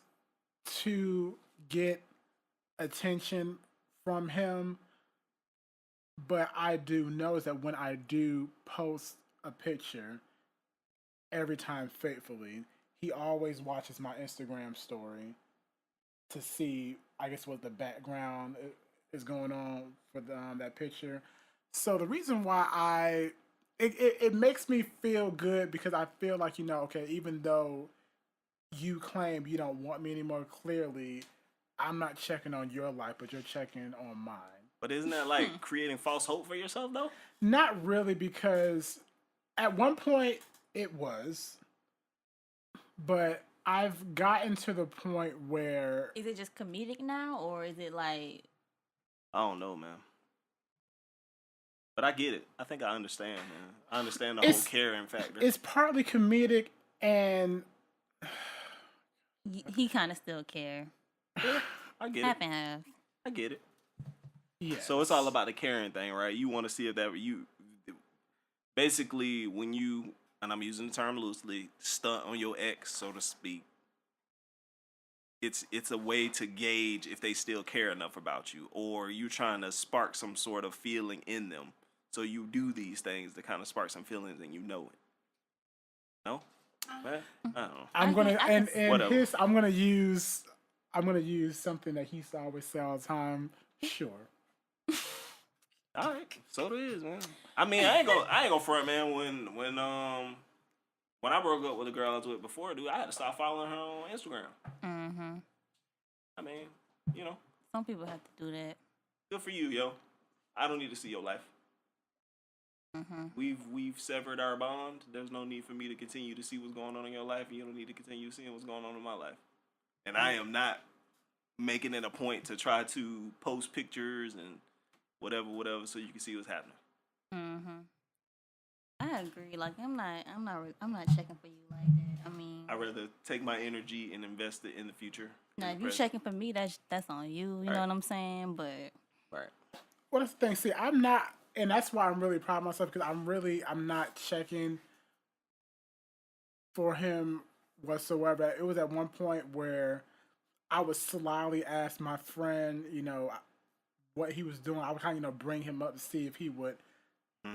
to get attention from him, but I do know is that when I do post a picture, every time faithfully, he always watches my Instagram story to see, I guess, what the background is going on for that picture. So the reason why it makes me feel good because I feel like, okay, even though you claim you don't want me anymore, clearly I'm not checking on your life, but you're checking on mine.
But isn't that like creating false hope for yourself, though?
Not really, because at one point it was, but I've gotten to the point where...
Is it just comedic now, or is it like...
I don't know, man. But I get it. I think I understand, man. I understand the whole caring factor.
It's partly comedic, and...
He kind of still care.
Yeah, I get
half and half.
I get it.
Yeah.
So it's all about the caring thing, right? You want to see if that you basically when you, and I'm using the term loosely, stunt on your ex, so to speak. It's a way to gauge if they still care enough about you, or you trying to spark some sort of feeling in them. So you do these things to kind of spark some feelings, and you know it. No, man, I don't know.
I'm gonna use something that he always say all the time. Sure.
All right, so it is, man. I mean, I ain't gonna front, man. When I broke up with a girl I was with before, dude, I had to stop following her on Instagram.
Mm-hmm.
I mean,
some people have to do that.
Good for you, yo. I don't need to see your life.
Mm-hmm.
We've severed our bond. There's no need for me to continue to see what's going on in your life, and you don't need to continue seeing what's going on in my life. And I am not making it a point to try to post pictures and whatever, so you can see what's happening.
Mm-hmm. I agree. Like I'm not checking for you like that. I mean,
I'd rather take my energy and invest it in the future.
No, if you're checking for me, that's on you. You know what I'm saying? But
right.
Well, that's the thing. See, I'm not, and that's why I'm really proud of myself because I'm not checking for him whatsoever. It was at one point where I would slyly ask my friend, what he was doing. I would kind of, bring him up to see if he would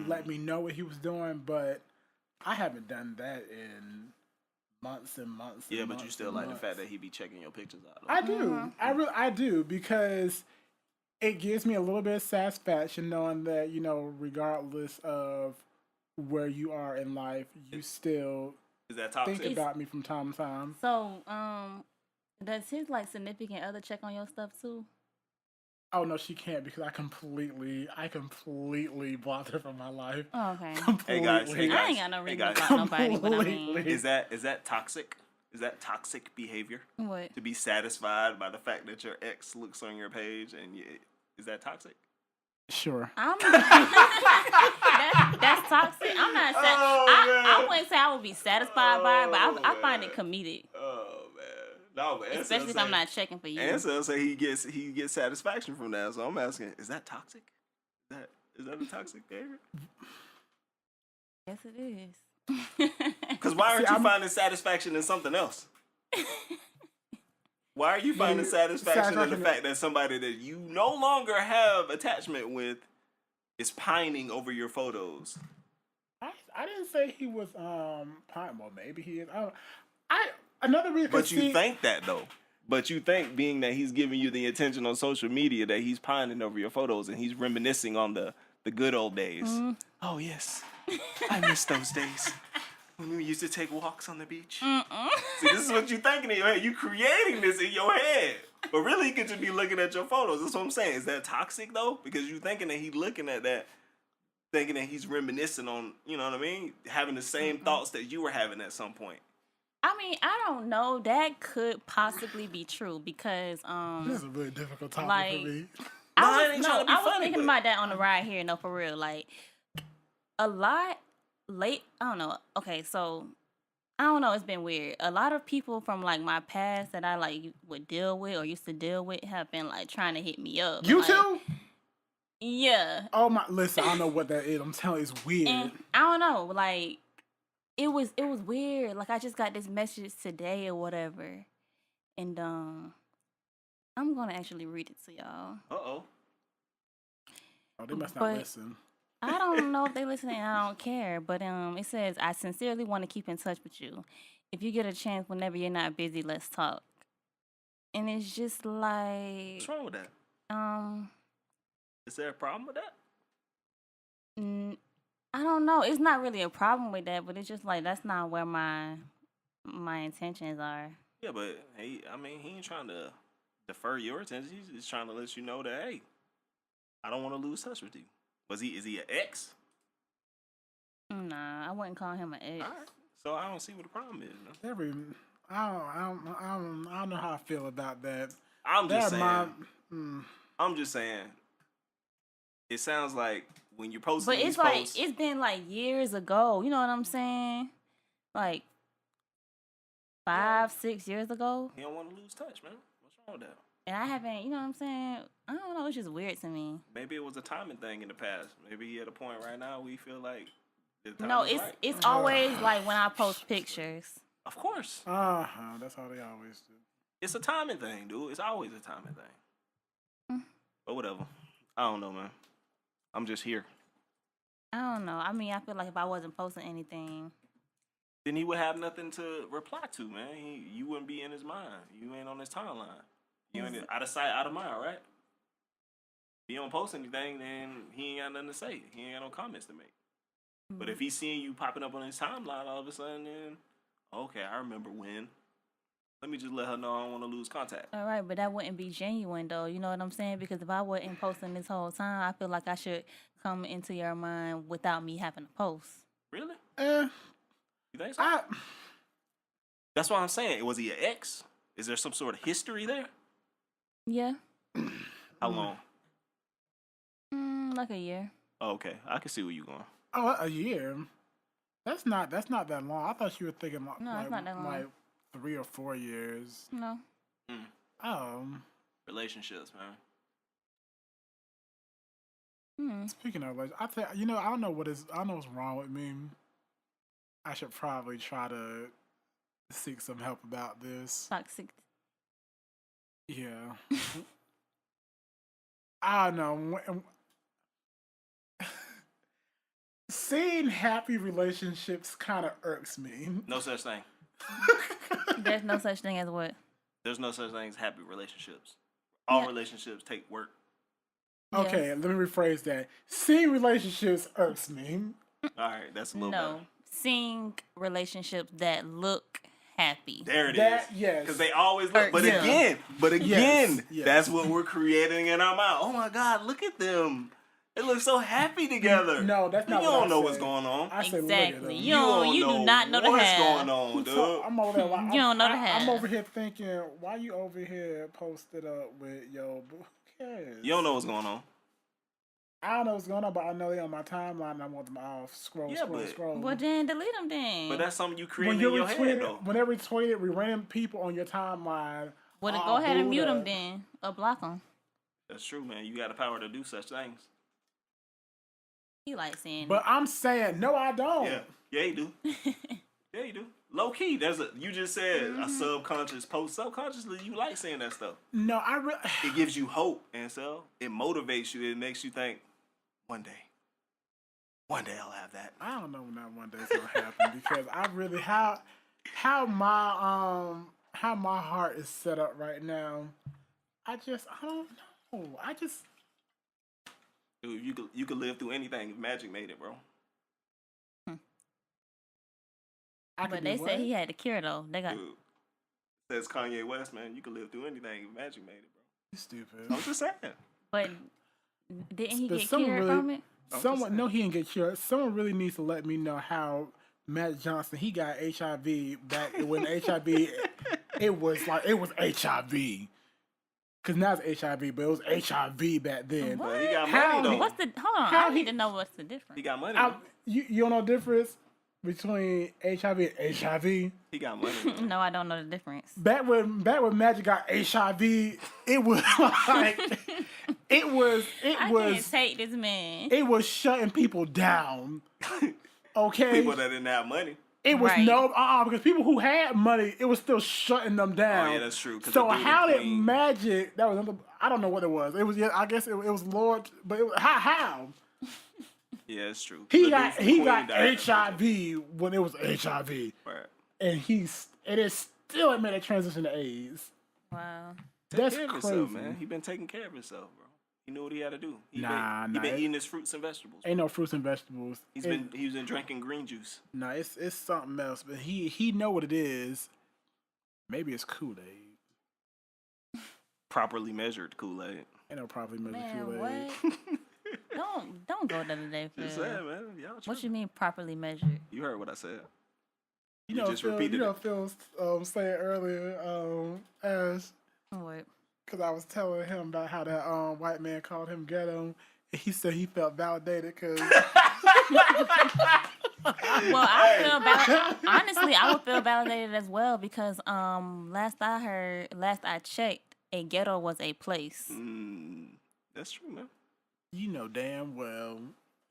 let me know what he was doing, but I haven't done that in months and months.
Yeah, but you still like the fact that he be checking your pictures out.
I do. I do because it gives me a little bit of satisfaction knowing that, regardless of where you are in life, you still
is that toxic?
think about me from time to time.
So, does his significant other check on your stuff too?
Oh no, she can't because I completely blocked her from my life.
Oh, okay.
Hey guys,
I ain't got no reason to block nobody, but I mean,
is that toxic? Is that toxic behavior?
What?
To be satisfied by the fact that your ex looks on your page and is that toxic?
Sure.
That's toxic. I'm not. I wouldn't say I would be satisfied by it, but I find it comedic.
Oh man. No, but
especially if I'm not checking for you.
Ansel say he gets satisfaction from that. So I'm asking, is that toxic? Is that a toxic behavior?
Yes, it is.
Because why aren't you finding satisfaction in something else? Why are you finding satisfaction in the fact that somebody that you no longer have attachment with is pining over your photos?
I didn't say he was pining. Well, maybe he is. Another reason.
But you think that though. But you think being that he's giving you the attention on social media that he's pining over your photos and he's reminiscing on the The good old days. Oh, yes. I miss those days. When we used to take walks on the beach. See, this is what you're thinking in your head. You creating this in your head. But really, you could just be looking at your photos. That's what I'm saying. Is that toxic, though? Because you thinking that he's looking at that, thinking that he's reminiscing on, you know what I mean? Having the same thoughts that you were having at some point.
I mean, I don't know. That could possibly be true because
This is a really difficult topic
like,
for me.
I
ain't trying to be
was
funny,
thinking
but-
about that on the ride here. No, for real. Like a lot late. I don't know. Okay, so I don't know. It's been weird. A lot of people from like my past that I like would deal with or used to deal with have been like trying to hit me up.
You
like,
too?
Yeah.
Oh my! Listen, I don't know what that is. I'm telling you, it's weird.
And I don't know. Like it was weird. Like I just got this message today or whatever, and I'm gonna actually read it to y'all.
Uh-oh.
Oh, they must not
but-
listen.
I don't know if they listening. I don't care. But it says, I sincerely want to keep in touch with you. If you get a chance, whenever you're not busy, let's talk. And it's just like,
What's wrong with that? Is there a problem with that?
I don't know. It's not really a problem with that, but it's just like that's not where my intentions are.
Yeah, but he ain't trying to defer your attention. He's just trying to let you know that, hey, I don't want to lose touch with you. Is he an ex?
Nah, I wouldn't call him an ex.
All right. So I don't see what the problem is. Man.
I don't know how I feel about that.
I'm just
That
saying. I'm just saying. It sounds like when you're posting
But
these
it's like
posts,
it's been like years ago. You know what I'm saying? Like 5-6 years ago.
he don't want to lose touch, man. What's wrong with that?
And I haven't, you know what I'm saying? I don't know. It's just weird to me.
Maybe it was a timing thing in the past. Maybe he at a point right now we feel like the time
No,
is right.
it's always like when I post pictures.
Of course.
That's how they always do.
It's a timing thing, dude. It's always a timing thing. But whatever. I don't know, man. I'm just here.
I don't know. I mean, I feel like if I wasn't posting anything,
Then he would have nothing to reply to, man. You wouldn't be in his mind. You ain't on his timeline. You ain't out of sight, out of mind, right? If he don't post anything, then he ain't got nothing to say. He ain't got no comments to make. But if he's seeing you popping up on his timeline all of a sudden, then okay, I remember when. Let me just let her know I don't want to lose contact.
all right, but that wouldn't be genuine though. You know what I'm saying? Because if I wasn't posting this whole time, I feel like I should come into your mind without me having to post.
Really?
Eh,
You think so? That's what I'm saying. Was he an ex? Is there some sort of history there?
Yeah,
How long?
like a year.
Oh, okay, I can see where you going.
a year. That's not that long. I thought you were thinking like,
No, it's not that long.
like 3 or 4 years.
No.
Relationships, man.
Speaking of, like, I don't know what's wrong with me. I should probably try to seek some help about this.
Toxic.
Yeah. I don't know. Seeing happy relationships kind of irks me.
No such thing.
There's no such thing as what?
There's no such thing as happy relationships. All relationships take work.
Okay, let me rephrase that. Seeing relationships irks me.
All right, that's a little
No.
better.
Seeing relationships that look happy.
There it is.
Yes.
Because they always look. But
Yeah.
again,
Yes.
that's what we're creating in our mind. Oh my God, look at them. They look so happy together.
No, that's not
You
what I
don't know
said.
what's going on.
I said, look at
Exactly.
them.
You do not know the
what's
half.
going on, dude.
So I'm over there. Like,
You don't know the
I'm
half.
over here thinking, why you over here posted up with yo? Who cares?
You don't know what's going on.
I don't know what's going on, but I know they're on my timeline. And I want them off. Scroll.
Well, then delete them then.
But that's something you create
When
in
you
your head, though.
when they retweeted random people on your timeline.
Well,
I'll
go ahead and
do
mute
that.
them then. Or block them.
That's true, man. You got the power to do such things.
He like saying
But I'm saying, no, I don't.
Yeah, you do. Yeah, you do. Low key, you just said a subconscious post. Subconsciously, you like saying that stuff.
No, I really.
It gives you hope, and so it motivates you. It makes you think, one day I'll have that.
I don't know when that one day's gonna happen because I really how my heart is set up right now. I don't know.
Dude, you could live through anything if magic made it, bro.
But they said he had the cure though. They got.
Dude, says Kanye West, man. You could live through anything if magic made it, bro.
You stupid.
I'm just saying.
But didn't he get
someone
cured
really-
from it?
Someone, no, he didn't get cured. Someone really needs to let me know how Matt Johnson, he got HIV back when HIV, it was HIV. Because now it's HIV, but it was HIV back then.
What?
But he got
How-
money though.
What's the? Hold on,
How
I need
he-
to know what's the difference.
He got money.
You don't know the difference between HIV and HIV?
He got money.
No, I don't know the difference.
Back when Magic got HIV, it was like it was
I can't take this man.
it was shutting people down. Okay,
People that didn't have money.
it was
Right.
because people who had money, it was still shutting them down.
Oh yeah, that's true. 'Cause
So
the dude
how
in
did
Queen-
Magic? That was I don't know what it was. It was I guess it was Lord, but it was, how
Yeah, it's true.
he
The
got
dude from
he
Queen
got
died.
HIV when it was HIV,
Right.
and it is still made a transition to AIDS.
Wow.
That's
Take care of
crazy,
himself, man. He been taking care of himself, bro. He knew what he had to do. He
Nah,
been eating his fruits and vegetables.
Ain't no fruits and vegetables.
He's been drinking green juice.
No, it's something else. But he know what it is. Maybe it's Kool-Aid.
Properly measured Kool-Aid.
Ain't no properly measured
Man,
Kool-Aid.
what? don't go the other day, Phil.
Just saying, man. Y'all
What
tripping.
you mean properly measured?
You heard what I said.
You
You
know,
just
Phil,
repeated
you know,
it.
Phil saying earlier, as
What?
because I was telling him about how that white man called him ghetto. And he said he felt validated because
Well, I feel honestly, I would feel validated as well because last I checked, a ghetto was a place.
That's true, man.
you know damn well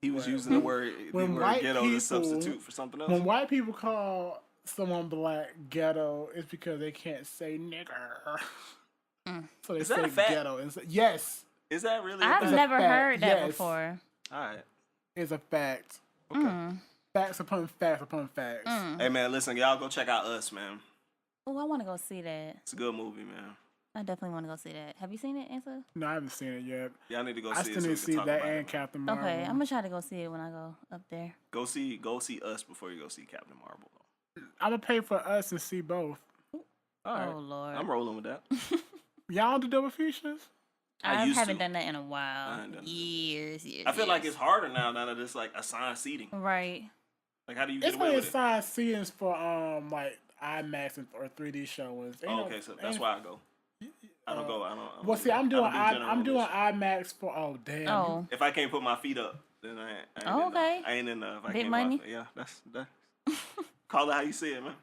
He was using the word,
when
word
white
ghetto
people-
to substitute for something else.
when white people call someone black ghetto, it's because they can't say nigger. So they
Is that
say
a fact?
ghetto. And yes,
Is that really?
I've
a
never
fact,
heard that
yes.
before.
All right.
it's a fact.
Okay.
Facts upon facts upon facts.
Hey man, listen, y'all go check out Us, man.
Oh, I want to go see that.
It's a good movie, man.
I definitely want to go see that. Have you seen it, Answer?
No, I haven't seen it yet.
Y'all need to go
I
see
still
it.
need
So
to
we
see
can talk
that
about
and
it.
Captain Marvel.
Okay, I'm gonna try to go see it when I go up there.
Go see Us before you go see Captain Marvel.
I'm gonna pay for us and see both.
All right.
Oh Lord,
I'm rolling with that.
Y'all do double features?
I
I
used
haven't
to.
done that in a while.
I ain't done that.
Years.
I feel like it's harder now that it's like assigned seating.
right.
Like, how do you
It's
get away
when
with
it's
it?
signed scenes for like IMAX or 3D showings. Ain't
Oh,
no-
okay, so that's
ain't-
why I go. I don't go. I don't.
Well, see, I'm doing
I don't do
I'm doing
general
IMAX for damn.
Oh,
If I can't put my feet up, then I ain't
Oh,
in there.
okay.
I ain't in there. If I
Big
can't
money.
Put my feet, yeah, that's call it how you see it, man.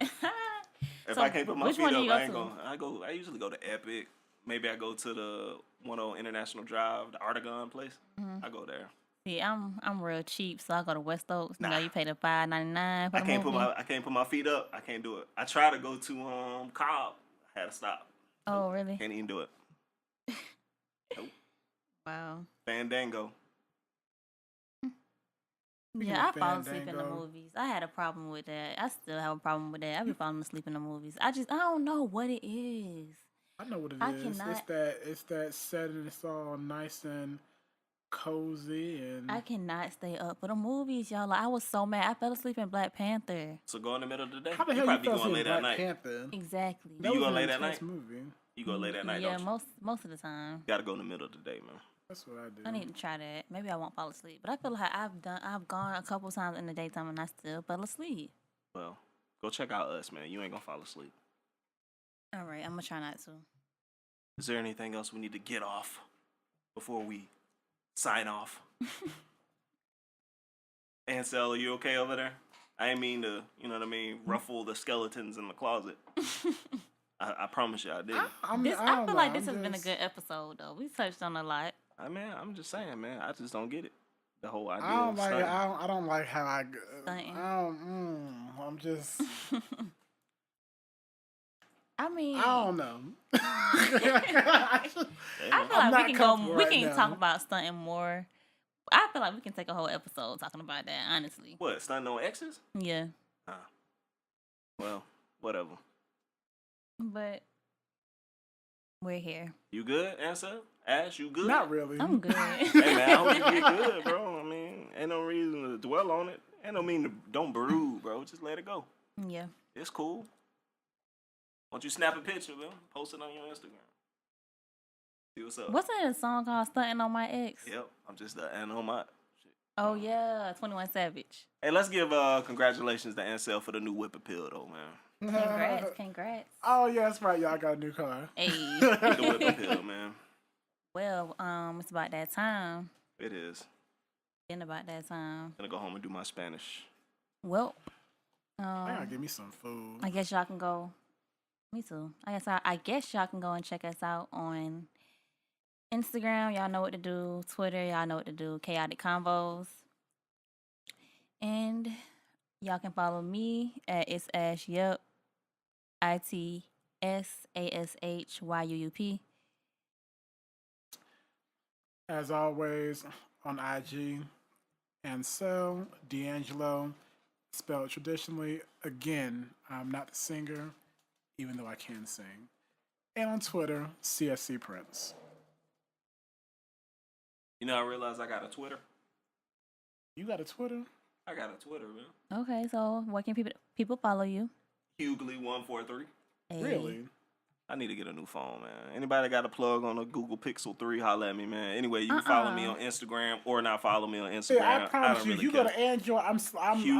If
So,
I can't put my
which
feet
one do
up,
you go
I ain't
to?
going. I usually go to Epic. Maybe I go to the one on International Drive, the Artagon place.
Mm-hmm.
I go there.
see, I'm real cheap, so I go to West Oaks. You know,
Nah.
you pay the $5.99 for
I
the
can't
movie.
I can't put my feet up. I can't do it. I try to go to Cobb. I had to stop.
Oh, really?
Can't even do it. Nope.
Wow.
Fandango.
Speaking
Yeah, I
of
fall asleep in the
Fandango.
movies. I had a problem with that. I still have a problem with that. I be falling asleep in the movies. I don't know what it is.
I know what it
I
is.
cannot-
It's that setting. It's all nice and cozy and
I cannot stay up for the movies, y'all. Like, I was so mad. I fell asleep in Black Panther.
So go in the middle of the day.
how the
You
hell you
probably
fell
going
asleep
late
in
at
Black
night.
Panther?
Exactly.
That
You
was
go
an
late at
intense
night?
movie.
You go late at night,
Yeah,
don't you?
most of the time.
Gotta go in the middle of the day, man.
That's what I do.
I need to try that. Maybe I won't fall asleep. But I feel like I've gone a couple times in the daytime and I still fell asleep.
Well, go check out Us, man. You ain't gonna fall asleep.
All right, I'm gonna try not to.
Is there anything else we need to get off before we sign off? Ansel, are you okay over there? I ain't mean to, you know what I mean, ruffle the skeletons in the closet. I promise you I did.
I
I feel like this has been a good episode though. We touched on a lot.
I mean, I'm just saying, man. I just don't get it. The whole idea.
I don't
of
like.
stunting.
I don't like how I.
Stunting.
I'm just.
I mean,
I don't know.
I feel
I'm
like
not
we can
comfortable
we
right
can
now.
talk about stunting more. I feel like we can take a whole episode talking about that. Honestly,
What, stunting on exes?
yeah.
Well, whatever.
But we're here.
You good, Ansel? Ash, you good?
Not really.
I'm good.
Hey man, I hope you get good, bro. I mean, ain't no reason to dwell on it. Ain't no mean to don't brood, bro. Just let it go.
Yeah.
It's cool. Why don't you snap a picture, man? Post it on your Instagram. See what's up.
Wasn't it a song called "Stunting on My Ex"?
Yep, I'm just and on my.
Oh yeah, 21 Savage.
Hey, let's give congratulations to Ansel for the new whip appeal, though, man.
Congrats.
Oh yeah, that's right. Y'all got a new car.
Hey.
The whip appeal, man.
Well, it's about that time.
It is.
Been about that time.
I'm gonna go home and do my Spanish.
Well,
I gotta give me some food.
I guess y'all can go. Me too. I guess y'all can go and check us out on Instagram. Y'all know what to do. Twitter. Y'all know what to do. Chaotic Convos. And y'all can follow me at It's Ash Yup. ITSASHYUUP.
As always, on IG, Ansel D'Angelo, spelled traditionally. Again, I'm not the singer, even though I can sing. And on Twitter, CSC Prince.
You know, I realized I got a Twitter.
You got a Twitter?
I got a Twitter, man.
Okay, so where can people follow you?
Hughley143.
Hey.
Really?
I need to get a new phone, man. Anybody got a plug on a Google Pixel 3, holla at me, man. Anyway, you can follow me on Instagram or not follow me on Instagram.
Yeah, I promise you,
really
you
care.
go to Android, I'm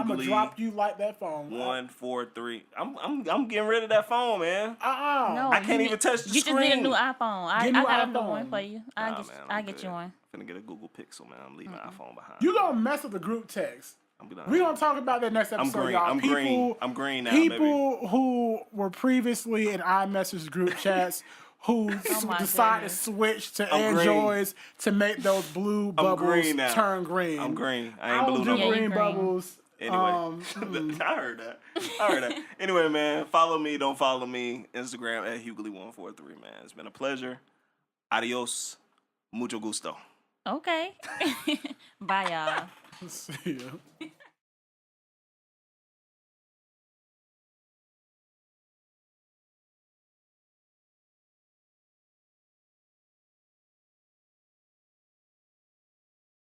gonna drop you like that phone.
143. I'm getting rid of that phone, man.
No,
I can't even touch the
you
screen.
just need a new iPhone. I
Get a new
got a new
iPhone.
one for you.
Nah,
I'll get you one.
I'm finna get a Google Pixel, man. I'm leaving my iPhone behind.
You gonna mess with the group text.
We're
We're gonna talk about that next episode,
green.
y'all.
I'm green. I'm green now,
people who were previously in iMessage group chats who
my
decided to
goodness.
switch to
I'm green.
Androids to make those blue bubbles
green now.
turn green.
I'm green. I
I
ain't
don't
blue
do
no more.
green
you green.
bubbles.
Anyway, I heard that. Anyway, man, follow me. Don't follow me. Instagram at Hughley143, man. It's been a pleasure. Adios. Mucho gusto.
Okay. Bye, y'all.
See ya.